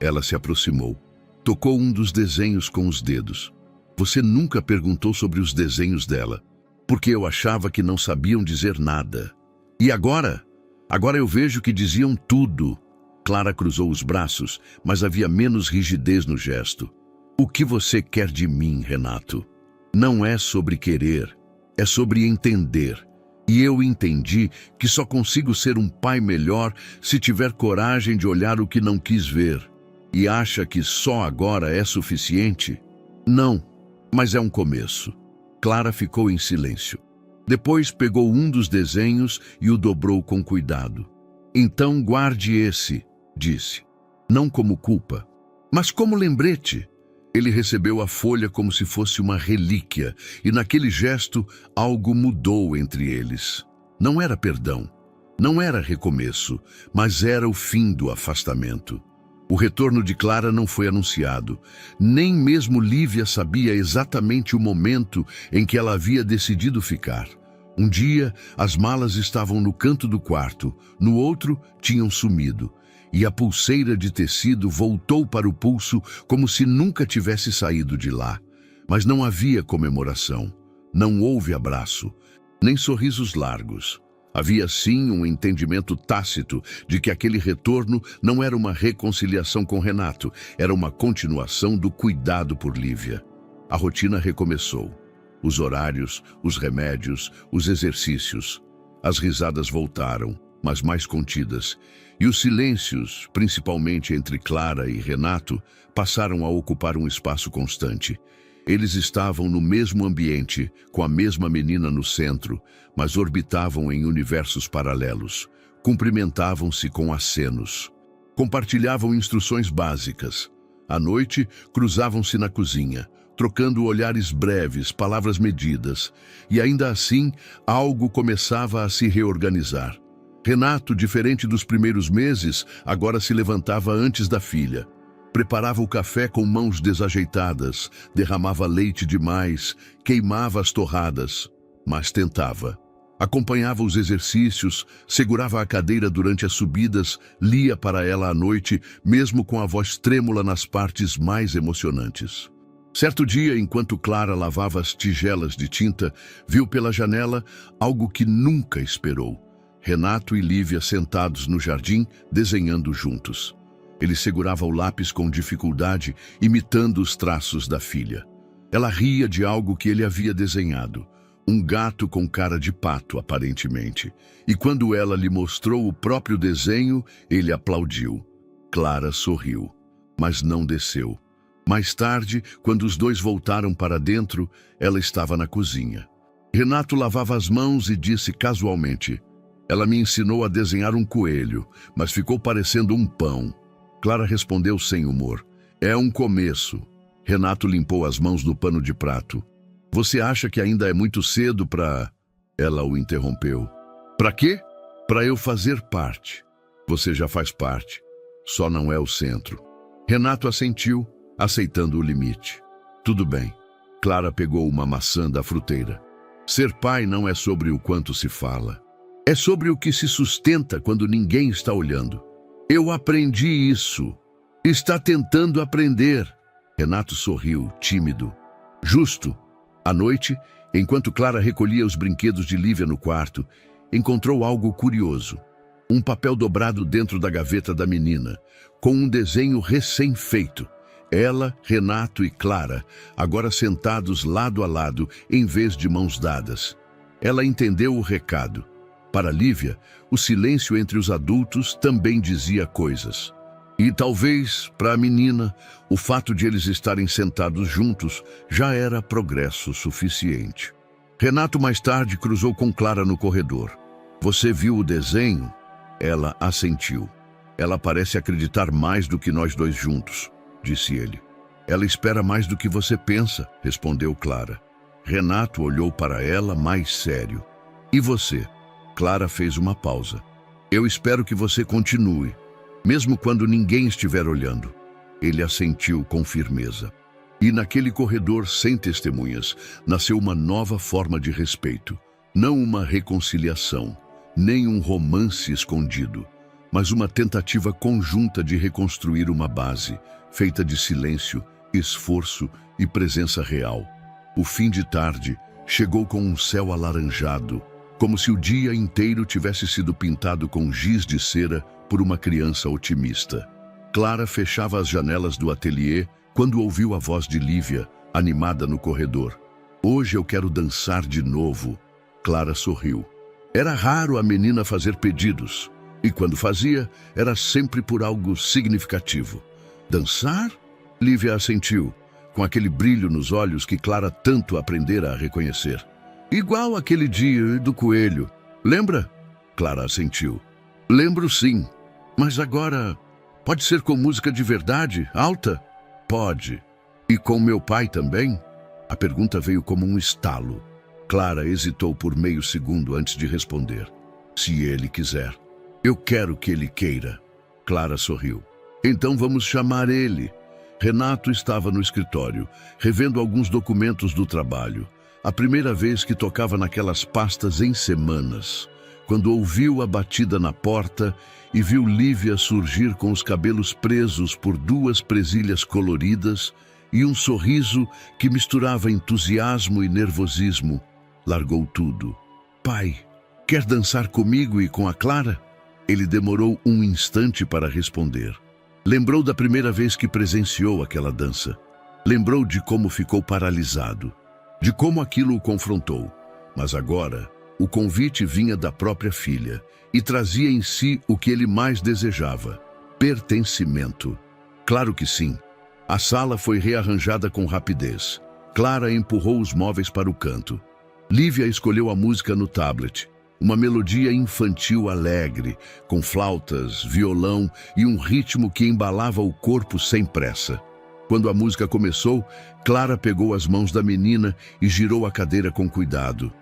Ela se aproximou. Tocou um dos desenhos com os dedos. Você nunca perguntou sobre os desenhos dela, porque eu achava que não sabiam dizer nada. E agora? Agora eu vejo que diziam tudo. Clara cruzou os braços, mas havia menos rigidez no gesto. O que você quer de mim, Renato? Não é sobre querer, é sobre entender. E eu entendi que só consigo ser um pai melhor se tiver coragem de olhar o que não quis ver. E acha que só agora é suficiente? Não, mas é um começo. Clara ficou em silêncio. Depois pegou um dos desenhos e o dobrou com cuidado. Então guarde esse, disse. Não como culpa, mas como lembrete. Ele recebeu a folha como se fosse uma relíquia, e naquele gesto algo mudou entre eles. Não era perdão, não era recomeço, mas era o fim do afastamento. O retorno de Clara não foi anunciado. Nem mesmo Lívia sabia exatamente o momento em que ela havia decidido ficar. Um dia, as malas estavam no canto do quarto, no outro, tinham sumido. E a pulseira de tecido voltou para o pulso como se nunca tivesse saído de lá. Mas não havia comemoração, não houve abraço, nem sorrisos largos. Havia sim um entendimento tácito de que aquele retorno não era uma reconciliação com Renato, era uma continuação do cuidado por Lívia. A rotina recomeçou. Os horários, os remédios, os exercícios. As risadas voltaram, mas mais contidas. E os silêncios, principalmente entre Clara e Renato, passaram a ocupar um espaço constante. Eles estavam no mesmo ambiente, com a mesma menina no centro, mas orbitavam em universos paralelos. Cumprimentavam-se com acenos. Compartilhavam instruções básicas. À noite, cruzavam-se na cozinha, trocando olhares breves, palavras medidas. E ainda assim, algo começava a se reorganizar. Renato, diferente dos primeiros meses, agora se levantava antes da filha. Preparava o café com mãos desajeitadas, derramava leite demais, queimava as torradas, mas tentava. Acompanhava os exercícios, segurava a cadeira durante as subidas, lia para ela à noite, mesmo com a voz trêmula nas partes mais emocionantes. Certo dia, enquanto Clara lavava as tigelas de tinta, viu pela janela algo que nunca esperou. Renato e Lívia sentados no jardim, desenhando juntos. Ele segurava o lápis com dificuldade, imitando os traços da filha. Ela ria de algo que ele havia desenhado. Um gato com cara de pato, aparentemente. E quando ela lhe mostrou o próprio desenho, ele aplaudiu. Clara sorriu, mas não desceu. Mais tarde, quando os dois voltaram para dentro, ela estava na cozinha. Renato lavava as mãos e disse casualmente: "Ela me ensinou a desenhar um coelho, mas ficou parecendo um pão." Clara respondeu sem humor: "É um começo." Renato limpou as mãos no pano de prato. "Você acha que ainda é muito cedo para..." Ela o interrompeu. "Para quê?" "Para eu fazer parte." "Você já faz parte. Só não é o centro." Renato assentiu, aceitando o limite. "Tudo bem." Clara pegou uma maçã da fruteira. "Ser pai não é sobre o quanto se fala. É sobre o que se sustenta quando ninguém está olhando. Eu aprendi isso. Está tentando aprender." Renato sorriu, tímido. "Justo." À noite, enquanto Clara recolhia os brinquedos de Lívia no quarto, encontrou algo curioso. Um papel dobrado dentro da gaveta da menina, com um desenho recém-feito. Ela, Renato e Clara, agora sentados lado a lado, em vez de mãos dadas. Ela entendeu o recado. Para Lívia, o silêncio entre os adultos também dizia coisas. E talvez, para a menina, o fato de eles estarem sentados juntos já era progresso suficiente. Renato mais tarde cruzou com Clara no corredor. "Você viu o desenho?" Ela assentiu. "Ela parece acreditar mais do que nós dois juntos", disse ele. "Ela espera mais do que você pensa", respondeu Clara. Renato olhou para ela mais sério. "E você?" Clara fez uma pausa. "Eu espero que você continue, mesmo quando ninguém estiver olhando." Ele assentiu com firmeza. E naquele corredor sem testemunhas, nasceu uma nova forma de respeito. Não uma reconciliação, nem um romance escondido, mas uma tentativa conjunta de reconstruir uma base, feita de silêncio, esforço e presença real. O fim de tarde chegou com um céu alaranjado, como se o dia inteiro tivesse sido pintado com giz de cera por uma criança otimista. Clara fechava as janelas do ateliê quando ouviu a voz de Lívia, animada no corredor. "Hoje eu quero dançar de novo." Clara sorriu. Era raro a menina fazer pedidos, e quando fazia, era sempre por algo significativo. "Dançar?" Lívia assentiu, com aquele brilho nos olhos que Clara tanto aprendera a reconhecer. "Igual aquele dia do coelho. Lembra?" Clara assentiu. "Lembro sim, mas agora pode ser com música de verdade, alta?" "Pode. E com meu pai também?" A pergunta veio como um estalo. Clara hesitou por meio segundo antes de responder. "Se ele quiser." "Eu quero que ele queira." Clara sorriu. "Então vamos chamar ele." Renato estava no escritório, revendo alguns documentos do trabalho. A primeira vez que tocava naquelas pastas em semanas, quando ouviu a batida na porta e viu Lívia surgir com os cabelos presos por duas presilhas coloridas e um sorriso que misturava entusiasmo e nervosismo, largou tudo. "Pai, quer dançar comigo e com a Clara?" Ele demorou um instante para responder. Lembrou da primeira vez que presenciou aquela dança. Lembrou de como ficou paralisado, de como aquilo o confrontou. Mas agora, o convite vinha da própria filha e trazia em si o que ele mais desejava: pertencimento. Claro que sim. A sala foi rearranjada com rapidez. Clara empurrou os móveis para o canto. Lívia escolheu a música no tablet. Uma melodia infantil alegre, com flautas, violão e um ritmo que embalava o corpo sem pressa. Quando a música começou, Clara pegou as mãos da menina e girou a cadeira com cuidado.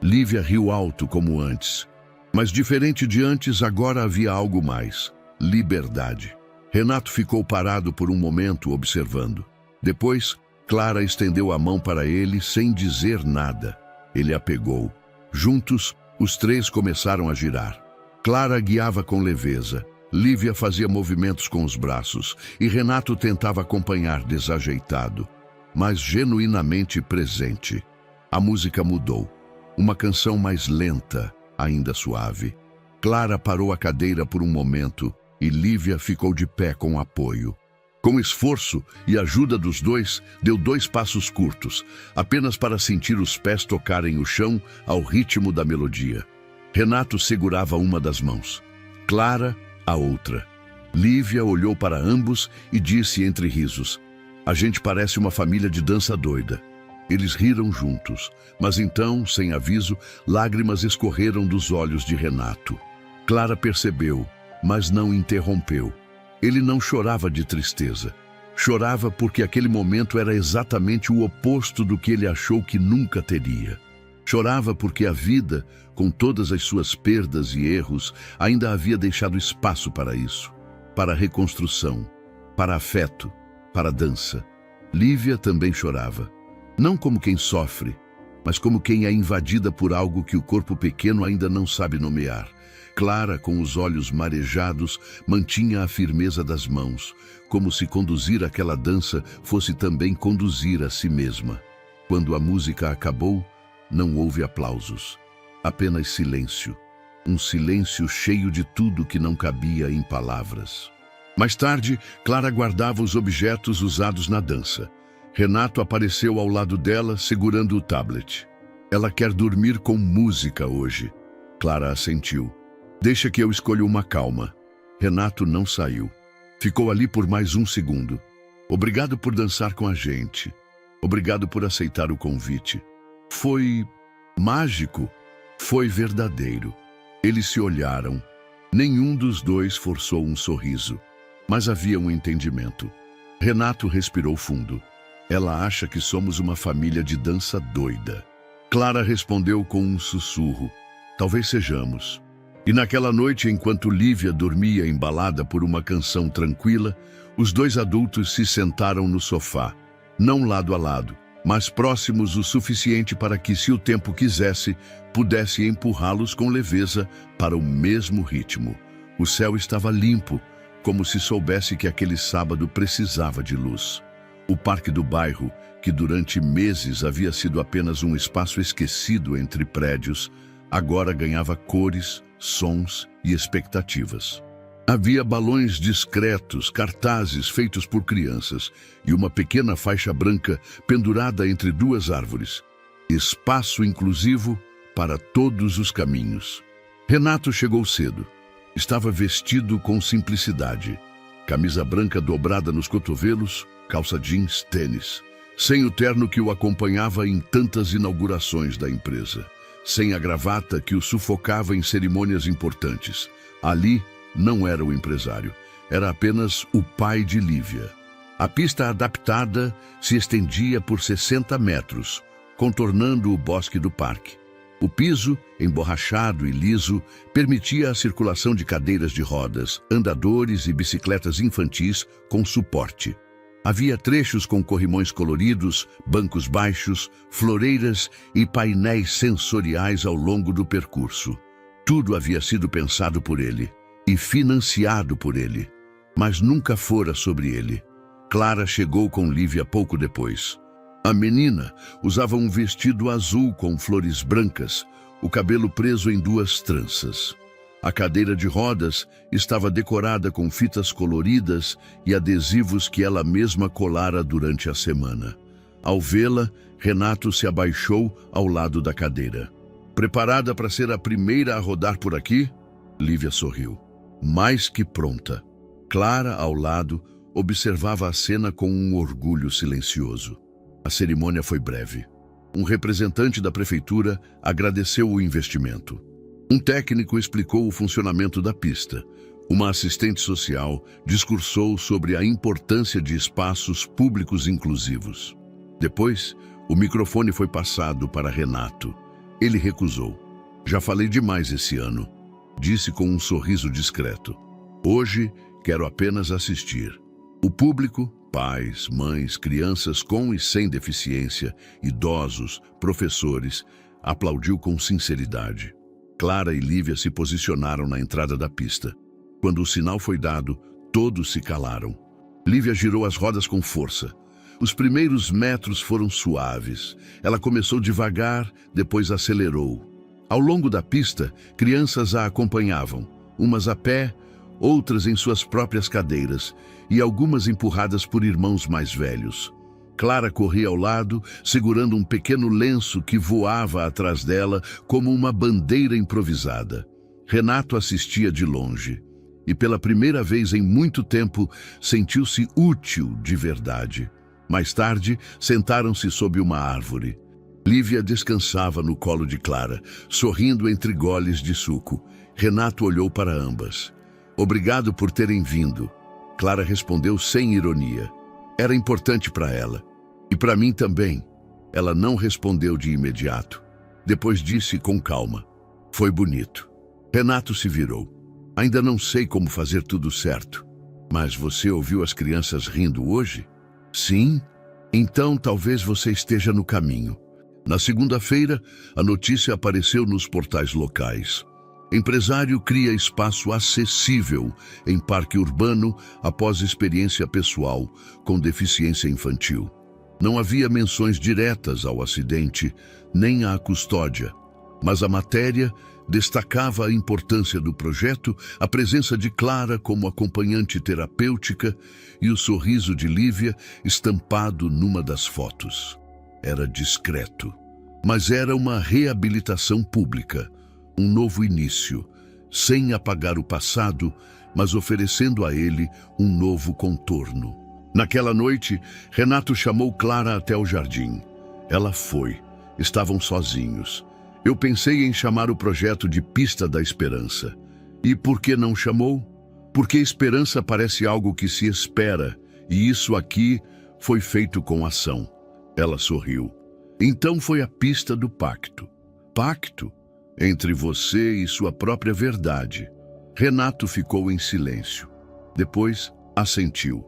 Lívia riu alto como antes. Mas diferente de antes, agora havia algo mais: liberdade. Renato ficou parado por um momento, observando. Depois, Clara estendeu a mão para ele sem dizer nada. Ele a pegou. Juntos, os três começaram a girar. Clara guiava com leveza. Lívia fazia movimentos com os braços e Renato tentava acompanhar desajeitado, mas genuinamente presente. A música mudou. Uma canção mais lenta, ainda suave. Clara parou a cadeira por um momento e Lívia ficou de pé com apoio. Com esforço e ajuda dos dois, deu 2 passos curtos, apenas para sentir os pés tocarem o chão ao ritmo da melodia. Renato segurava uma das mãos, Clara a outra. Lívia olhou para ambos e disse entre risos: "A gente parece uma família de dança doida." Eles riram juntos, mas então, sem aviso, lágrimas escorreram dos olhos de Renato. Clara percebeu, mas não interrompeu. Ele não chorava de tristeza. Chorava porque aquele momento era exatamente o oposto do que ele achou que nunca teria. Chorava porque a vida, com todas as suas perdas e erros, ainda havia deixado espaço para isso, para a reconstrução, para afeto, para a dança. Lívia também chorava. Não como quem sofre, mas como quem é invadida por algo que o corpo pequeno ainda não sabe nomear. Clara, com os olhos marejados, mantinha a firmeza das mãos, como se conduzir aquela dança fosse também conduzir a si mesma. Quando a música acabou, não houve aplausos, apenas silêncio. Um silêncio cheio de tudo que não cabia em palavras. Mais tarde, Clara guardava os objetos usados na dança. Renato apareceu ao lado dela, segurando o tablet. "Ela quer dormir com música hoje." Clara assentiu. "Deixa que eu escolha uma calma." Renato não saiu. Ficou ali por mais um segundo. "Obrigado por dançar com a gente. Obrigado por aceitar o convite. Foi mágico. Foi verdadeiro." Eles se olharam. Nenhum dos dois forçou um sorriso, mas havia um entendimento. Renato respirou fundo. "Ela acha que somos uma família de dança doida." Clara respondeu com um sussurro. "Talvez sejamos." E naquela noite, enquanto Lívia dormia embalada por uma canção tranquila, os 2 adultos se sentaram no sofá. não lado a lado, mas próximos o suficiente para que, se o tempo quisesse, pudesse empurrá-los com leveza para o mesmo ritmo. O céu estava limpo, como se soubesse que aquele sábado precisava de luz. O parque do bairro, que durante meses havia sido apenas um espaço esquecido entre prédios, agora ganhava cores, sons e expectativas. Havia balões discretos, cartazes feitos por crianças e uma pequena faixa branca pendurada entre duas árvores. Espaço inclusivo para todos os caminhos. Renato chegou cedo. Estava vestido com simplicidade. Camisa branca dobrada nos cotovelos, calça jeans, tênis. Sem o terno que o acompanhava em tantas inaugurações da empresa. Sem a gravata que o sufocava em cerimônias importantes. Ali não era o empresário, era apenas o pai de Lívia. A pista adaptada se estendia por 60 metros, contornando o bosque do parque. O piso, emborrachado e liso, permitia a circulação de cadeiras de rodas, andadores e bicicletas infantis com suporte. Havia trechos com corrimões coloridos, bancos baixos, floreiras e painéis sensoriais ao longo do percurso. Tudo havia sido pensado por ele e financiado por ele, mas nunca fora sobre ele. Clara chegou com Lívia pouco depois. A menina usava um vestido azul com flores brancas, o cabelo preso em duas tranças. A cadeira de rodas estava decorada com fitas coloridas e adesivos que ela mesma colara durante a semana. Ao vê-la, Renato se abaixou ao lado da cadeira. "Preparada para ser a primeira a rodar por aqui?" Lívia sorriu. Mais que pronta. Clara, ao lado, observava a cena com um orgulho silencioso. A cerimônia foi breve. Um representante da prefeitura agradeceu o investimento. Um técnico explicou o funcionamento da pista. Uma assistente social discursou sobre a importância de espaços públicos inclusivos. Depois, o microfone foi passado para Renato. Ele recusou. "Já falei demais esse ano", disse com um sorriso discreto. "Hoje, quero apenas assistir." O público, pais, mães, crianças com e sem deficiência, idosos, professores, aplaudiu com sinceridade. Clara e Lívia se posicionaram na entrada da pista. Quando o sinal foi dado, todos se calaram. Lívia girou as rodas com força. Os primeiros metros foram suaves. Ela começou devagar, depois acelerou. Ao longo da pista, crianças a acompanhavam, umas a pé, outras em suas próprias cadeiras, e algumas empurradas por irmãos mais velhos. Clara corria ao lado, segurando um pequeno lenço que voava atrás dela como uma bandeira improvisada. Renato assistia de longe, e pela primeira vez em muito tempo sentiu-se útil de verdade. Mais tarde, sentaram-se sob uma árvore. Lívia descansava no colo de Clara, sorrindo entre goles de suco. Renato olhou para ambas. "Obrigado por terem vindo." Clara respondeu sem ironia. Era importante para ela. E para mim também. Ela não respondeu de imediato. Depois disse com calma. "Foi bonito." Renato se virou. "Ainda não sei como fazer tudo certo. Mas você ouviu as crianças rindo hoje?" "Sim. Então talvez você esteja no caminho." Na segunda-feira, a notícia apareceu nos portais locais. Empresário cria espaço acessível em parque urbano após experiência pessoal com deficiência infantil. Não havia menções diretas ao acidente, nem à custódia, mas a matéria destacava a importância do projeto, a presença de Clara como acompanhante terapêutica e o sorriso de Lívia estampado numa das fotos. Era discreto, mas era uma reabilitação pública, um novo início, sem apagar o passado, mas oferecendo a ele um novo contorno. Naquela noite, Renato chamou Clara até o jardim. Ela foi. Estavam sozinhos. Eu pensei em chamar o projeto de Pista da Esperança. E por que não chamou? Porque esperança parece algo que se espera, e isso aqui foi feito com ação. Ela sorriu. Então foi a pista do pacto. Pacto? Entre você e sua própria verdade. Renato ficou em silêncio. Depois, assentiu.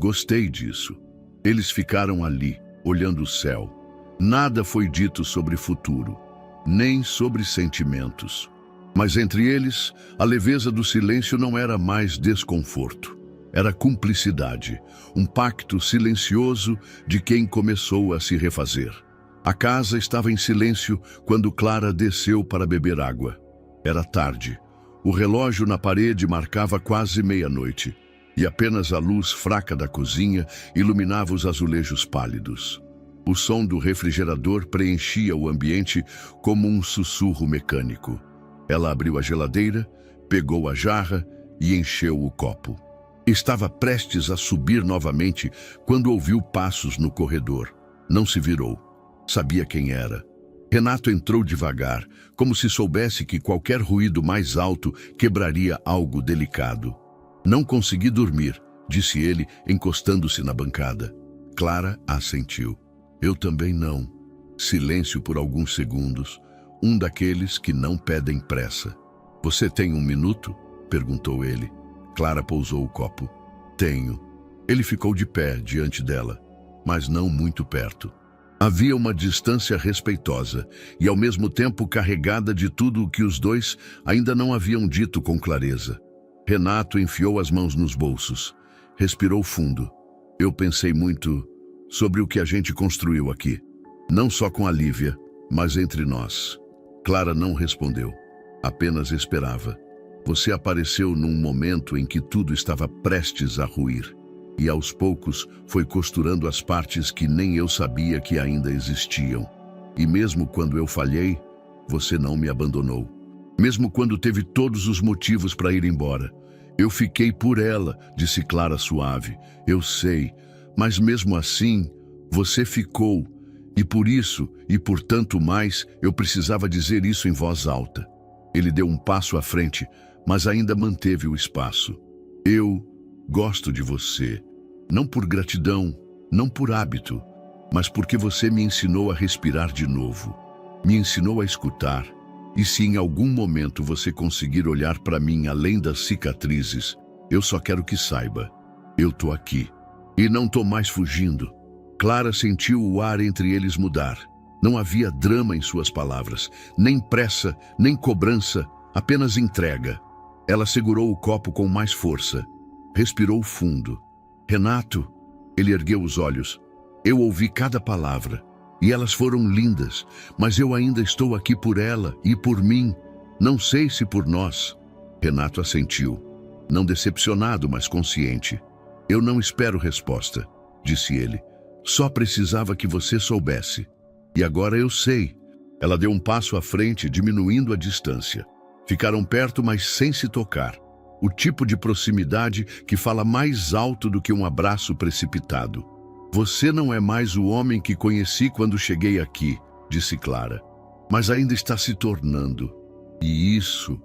Gostei disso. Eles ficaram ali, olhando o céu. Nada foi dito sobre futuro, nem sobre sentimentos. Mas entre eles, a leveza do silêncio não era mais desconforto. Era cumplicidade, um pacto silencioso de quem começou a se refazer. A casa estava em silêncio quando Clara desceu para beber água. Era tarde. O relógio na parede marcava quase meia-noite, e apenas a luz fraca da cozinha iluminava os azulejos pálidos. O som do refrigerador preenchia o ambiente como um sussurro mecânico. Ela abriu a geladeira, pegou a jarra e encheu o copo. Estava prestes a subir novamente quando ouviu passos no corredor. Não se virou. Sabia quem era. Renato entrou devagar, como se soubesse que qualquer ruído mais alto quebraria algo delicado. Não consegui dormir, disse ele, encostando-se na bancada. Clara assentiu. Eu também não. Silêncio por alguns segundos. Um daqueles que não pedem pressa. Você tem 1 minuto? Perguntou ele. Clara pousou o copo. Tenho. Ele ficou de pé diante dela, mas não muito perto. Havia uma distância respeitosa e ao mesmo tempo carregada de tudo o que os dois ainda não haviam dito com clareza. Renato enfiou as mãos nos bolsos. Respirou fundo. Eu pensei muito sobre o que a gente construiu aqui. Não só com a Lívia, mas entre nós. Clara não respondeu. Apenas esperava. Você apareceu num momento em que tudo estava prestes a ruir. E aos poucos foi costurando as partes que nem eu sabia que ainda existiam. E mesmo quando eu falhei, você não me abandonou. Mesmo quando teve todos os motivos para ir embora. Eu fiquei por ela, disse Clara suave. Eu sei, mas mesmo assim, você ficou. E por isso, e por tanto mais, eu precisava dizer isso em voz alta. Ele deu um passo à frente, mas ainda manteve o espaço. Eu gosto de você, não por gratidão, não por hábito, mas porque você me ensinou a respirar de novo, me ensinou a escutar, e se em algum momento você conseguir olhar para mim além das cicatrizes, eu só quero que saiba, eu tô aqui, e não tô mais fugindo. Clara sentiu o ar entre eles mudar. Não havia drama em suas palavras, nem pressa, nem cobrança, apenas entrega. Ela segurou o copo com mais força. Respirou fundo. Renato, ele ergueu os olhos. Eu ouvi cada palavra, e elas foram lindas, mas eu ainda estou aqui por ela e por mim. Não sei se por nós. Renato assentiu, não decepcionado, mas consciente. Eu não espero resposta, disse ele. Só precisava que você soubesse. E agora eu sei. Ela deu um passo à frente, diminuindo a distância. Ficaram perto, mas sem se tocar. O tipo de proximidade que fala mais alto do que um abraço precipitado. Você não é mais o homem que conheci quando cheguei aqui, disse Clara. Mas ainda está se tornando. E isso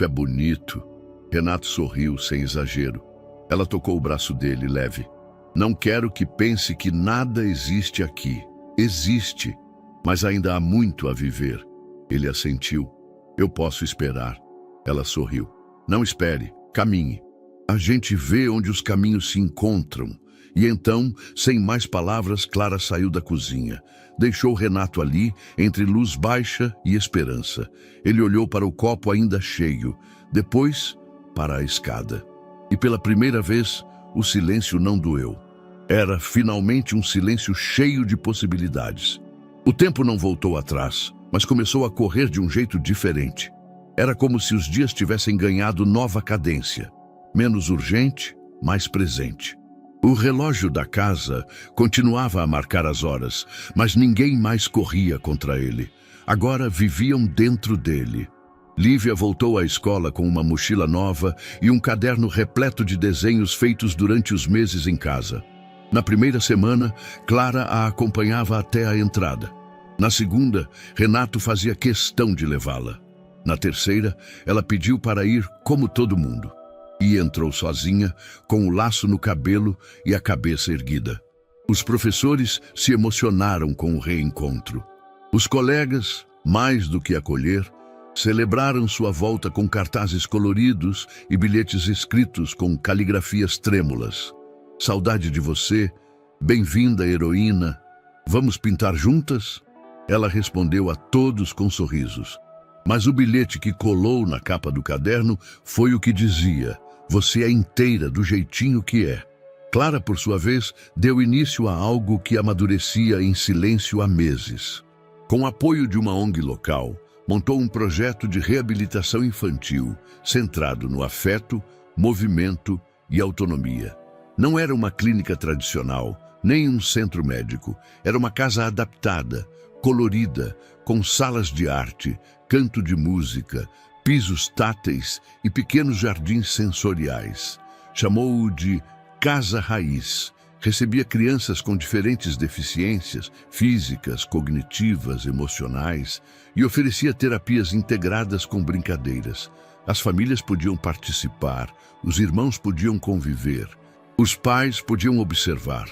é bonito. Renato sorriu sem exagero. Ela tocou o braço dele, leve. Não quero que pense que nada existe aqui. Existe, mas ainda há muito a viver. Ele assentiu. Eu posso esperar. Ela sorriu. Não espere, caminhe. A gente vê onde os caminhos se encontram. E então, sem mais palavras, Clara saiu da cozinha. Deixou Renato ali, entre luz baixa e esperança. Ele olhou para o copo ainda cheio, depois para a escada. E pela primeira vez, o silêncio não doeu. Era finalmente um silêncio cheio de possibilidades. O tempo não voltou atrás, mas começou a correr de um jeito diferente. Era como se os dias tivessem ganhado nova cadência. Menos urgente, mais presente. O relógio da casa continuava a marcar as horas, mas ninguém mais corria contra ele. Agora viviam dentro dele. Lívia voltou à escola com uma mochila nova e um caderno repleto de desenhos feitos durante os meses em casa. Na primeira semana, Clara a acompanhava até a entrada. Na segunda, Renato fazia questão de levá-la. Na terceira, ela pediu para ir como todo mundo. E entrou sozinha, com o laço no cabelo e a cabeça erguida. Os professores se emocionaram com o reencontro. Os colegas, mais do que acolher, celebraram sua volta com cartazes coloridos e bilhetes escritos com caligrafias trêmulas. Saudade de você, Bem-vinda, heroína. Vamos pintar juntas? Ela respondeu a todos com sorrisos. Mas o bilhete que colou na capa do caderno foi o que dizia: você é inteira do jeitinho que é. Clara, por sua vez, deu início a algo que amadurecia em silêncio há meses. Com o apoio de uma ONG local, montou um projeto de reabilitação infantil, centrado no afeto, movimento e autonomia. Não era uma clínica tradicional, nem um centro médico. Era uma casa adaptada, colorida, com salas de arte, canto de música, pisos táteis e pequenos jardins sensoriais. Chamou-o de Casa Raiz. Recebia crianças com diferentes deficiências físicas, cognitivas, emocionais e oferecia terapias integradas com brincadeiras. As famílias podiam participar, os irmãos podiam conviver, os pais podiam observar.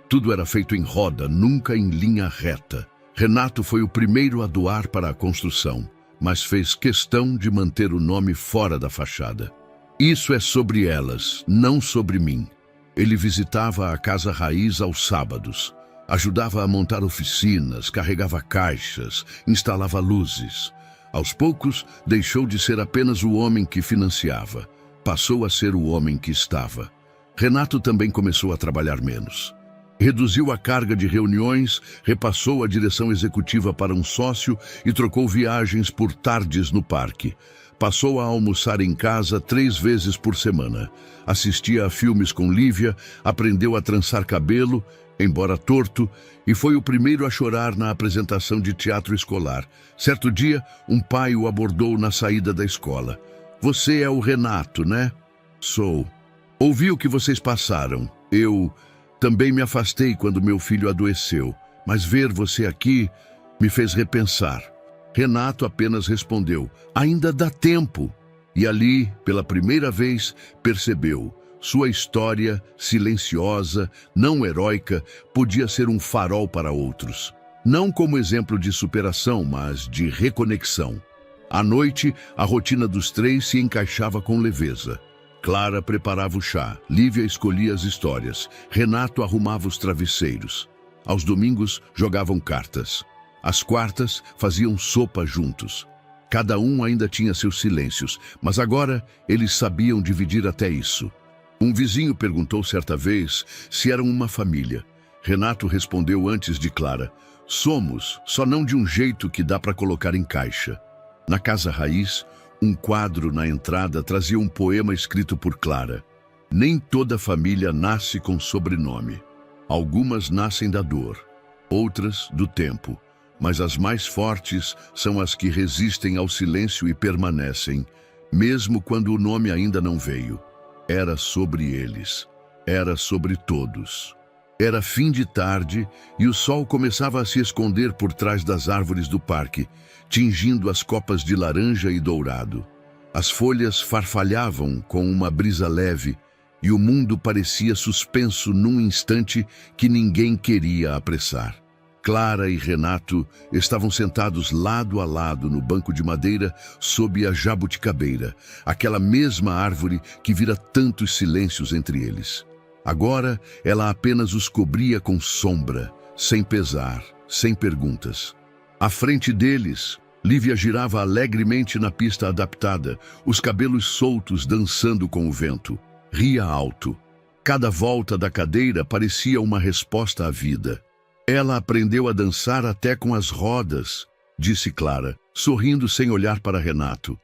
Tudo era feito em roda, nunca em linha reta. Renato foi o primeiro a doar para a construção, mas fez questão de manter o nome fora da fachada. Isso é sobre elas, não sobre mim. Ele visitava a Casa Raiz aos sábados, ajudava a montar oficinas, carregava caixas, instalava luzes. Aos poucos, deixou de ser apenas o homem que financiava, passou a ser o homem que estava. Renato também começou a trabalhar menos. Reduziu a carga de reuniões, repassou a direção executiva para um sócio e trocou viagens por tardes no parque. Passou a almoçar em casa 3 vezes por semana. Assistia a filmes com Lívia, aprendeu a trançar cabelo, embora torto, e foi o primeiro a chorar na apresentação de teatro escolar. Certo dia, um pai o abordou na saída da escola. Você é o Renato, né? Sou. Ouvi o que vocês passaram. Eu também me afastei quando meu filho adoeceu, mas ver você aqui me fez repensar. Renato apenas respondeu: ainda dá tempo. E ali, pela primeira vez, percebeu: sua história, silenciosa, não heróica, podia ser um farol para outros. Não como exemplo de superação, mas de reconexão. À noite, a rotina dos 3 se encaixava com leveza. Clara preparava o chá, Lívia escolhia as histórias, Renato arrumava os travesseiros. Aos domingos, jogavam cartas. Às quartas, faziam sopa juntos. Cada um ainda tinha seus silêncios, mas agora eles sabiam dividir até isso. Um vizinho perguntou certa vez se eram uma família. Renato respondeu antes de Clara: somos, só não de um jeito que dá para colocar em caixa. Na Casa Raiz, um quadro na entrada trazia um poema escrito por Clara. Nem toda família nasce com sobrenome. Algumas nascem da dor, outras do tempo. Mas as mais fortes são as que resistem ao silêncio e permanecem, mesmo quando o nome ainda não veio. Era sobre eles, era sobre todos. Era fim de tarde e o sol começava a se esconder por trás das árvores do parque, tingindo as copas de laranja e dourado. As folhas farfalhavam com uma brisa leve e o mundo parecia suspenso num instante que ninguém queria apressar. Clara e Renato estavam sentados lado a lado no banco de madeira sob a jabuticabeira, aquela mesma árvore que vira tantos silêncios entre eles. Agora ela apenas os cobria com sombra, sem pesar, sem perguntas. À frente deles, Lívia girava alegremente na pista adaptada, os cabelos soltos dançando com o vento. Ria alto. Cada volta da cadeira parecia uma resposta à vida. Ela aprendeu a dançar até com as rodas, disse Clara, sorrindo sem olhar para Renato.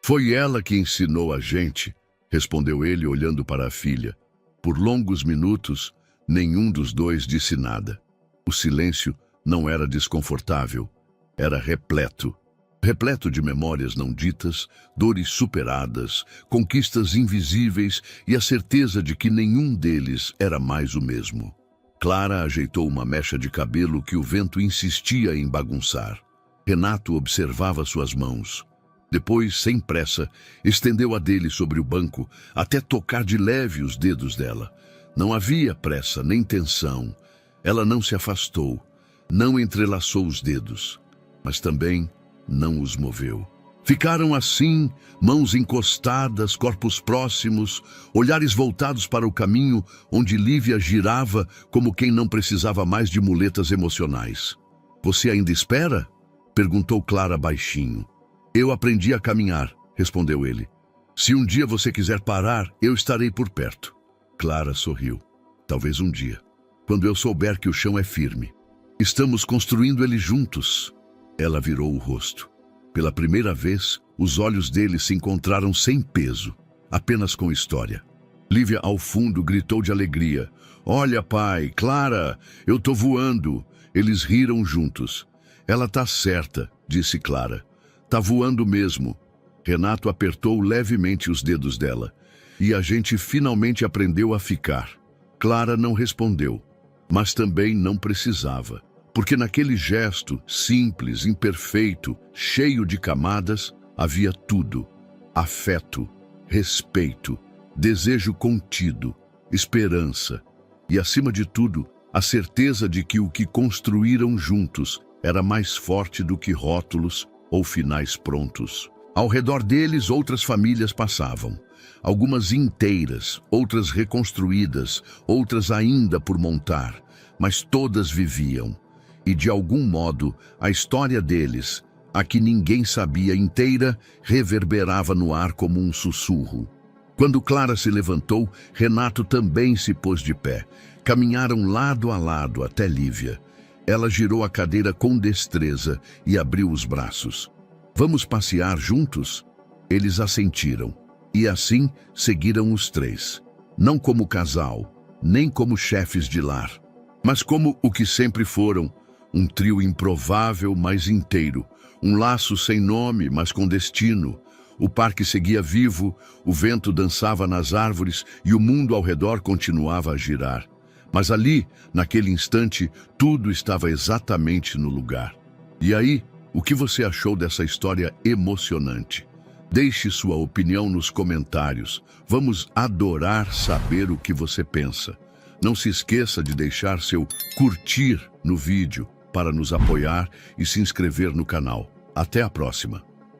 Foi ela que ensinou a gente, respondeu ele olhando para a filha. Por longos minutos, nenhum dos dois disse nada. O silêncio não era desconfortável, era repleto. Repleto de memórias não ditas, dores superadas, conquistas invisíveis e a certeza de que nenhum deles era mais o mesmo. Clara ajeitou uma mecha de cabelo que o vento insistia em bagunçar. Renato observava suas mãos. Depois, sem pressa, estendeu a dele sobre o banco, até tocar de leve os dedos dela. Não havia pressa nem tensão. Ela não se afastou, não entrelaçou os dedos, mas também não os moveu. Ficaram assim, mãos encostadas, corpos próximos, olhares voltados para o caminho onde Lívia girava como quem não precisava mais de muletas emocionais. "Você ainda espera?" perguntou Clara baixinho. "Eu aprendi a caminhar", respondeu ele. "Se um dia você quiser parar, eu estarei por perto." Clara sorriu. "Talvez um dia, quando eu souber que o chão é firme. Estamos construindo ele juntos." Ela virou o rosto. Pela primeira vez, os olhos dele se encontraram sem peso, apenas com história. Lívia, ao fundo, gritou de alegria. "Olha, pai, Clara, eu tô voando." Eles riram juntos. "Ela tá certa", disse Clara. "Tá voando mesmo." Renato apertou levemente os dedos dela. "E a gente finalmente aprendeu a ficar." Clara não respondeu, mas também não precisava. Porque naquele gesto, simples, imperfeito, cheio de camadas, havia tudo: afeto, respeito, desejo contido, esperança e, acima de tudo, a certeza de que o que construíram juntos era mais forte do que rótulos ou finais prontos. Ao redor deles, outras famílias passavam. Algumas inteiras, outras reconstruídas, outras ainda por montar, mas todas viviam. E, de algum modo, a história deles, a que ninguém sabia inteira, reverberava no ar como um sussurro. Quando Clara se levantou, Renato também se pôs de pé. Caminharam lado a lado até Lívia. Ela girou a cadeira com destreza e abriu os braços. "Vamos passear juntos?" Eles assentiram. E assim seguiram os três. Não como casal, nem como chefes de lar, mas como o que sempre foram: um trio improvável, mas inteiro. Um laço sem nome, mas com destino. O parque seguia vivo, o vento dançava nas árvores e o mundo ao redor continuava a girar. Mas ali, naquele instante, tudo estava exatamente no lugar. E aí, o que você achou dessa história emocionante? Deixe sua opinião nos comentários. Vamos adorar saber o que você pensa. Não se esqueça de deixar seu curtir no vídeo para nos apoiar e se inscrever no canal. Até a próxima!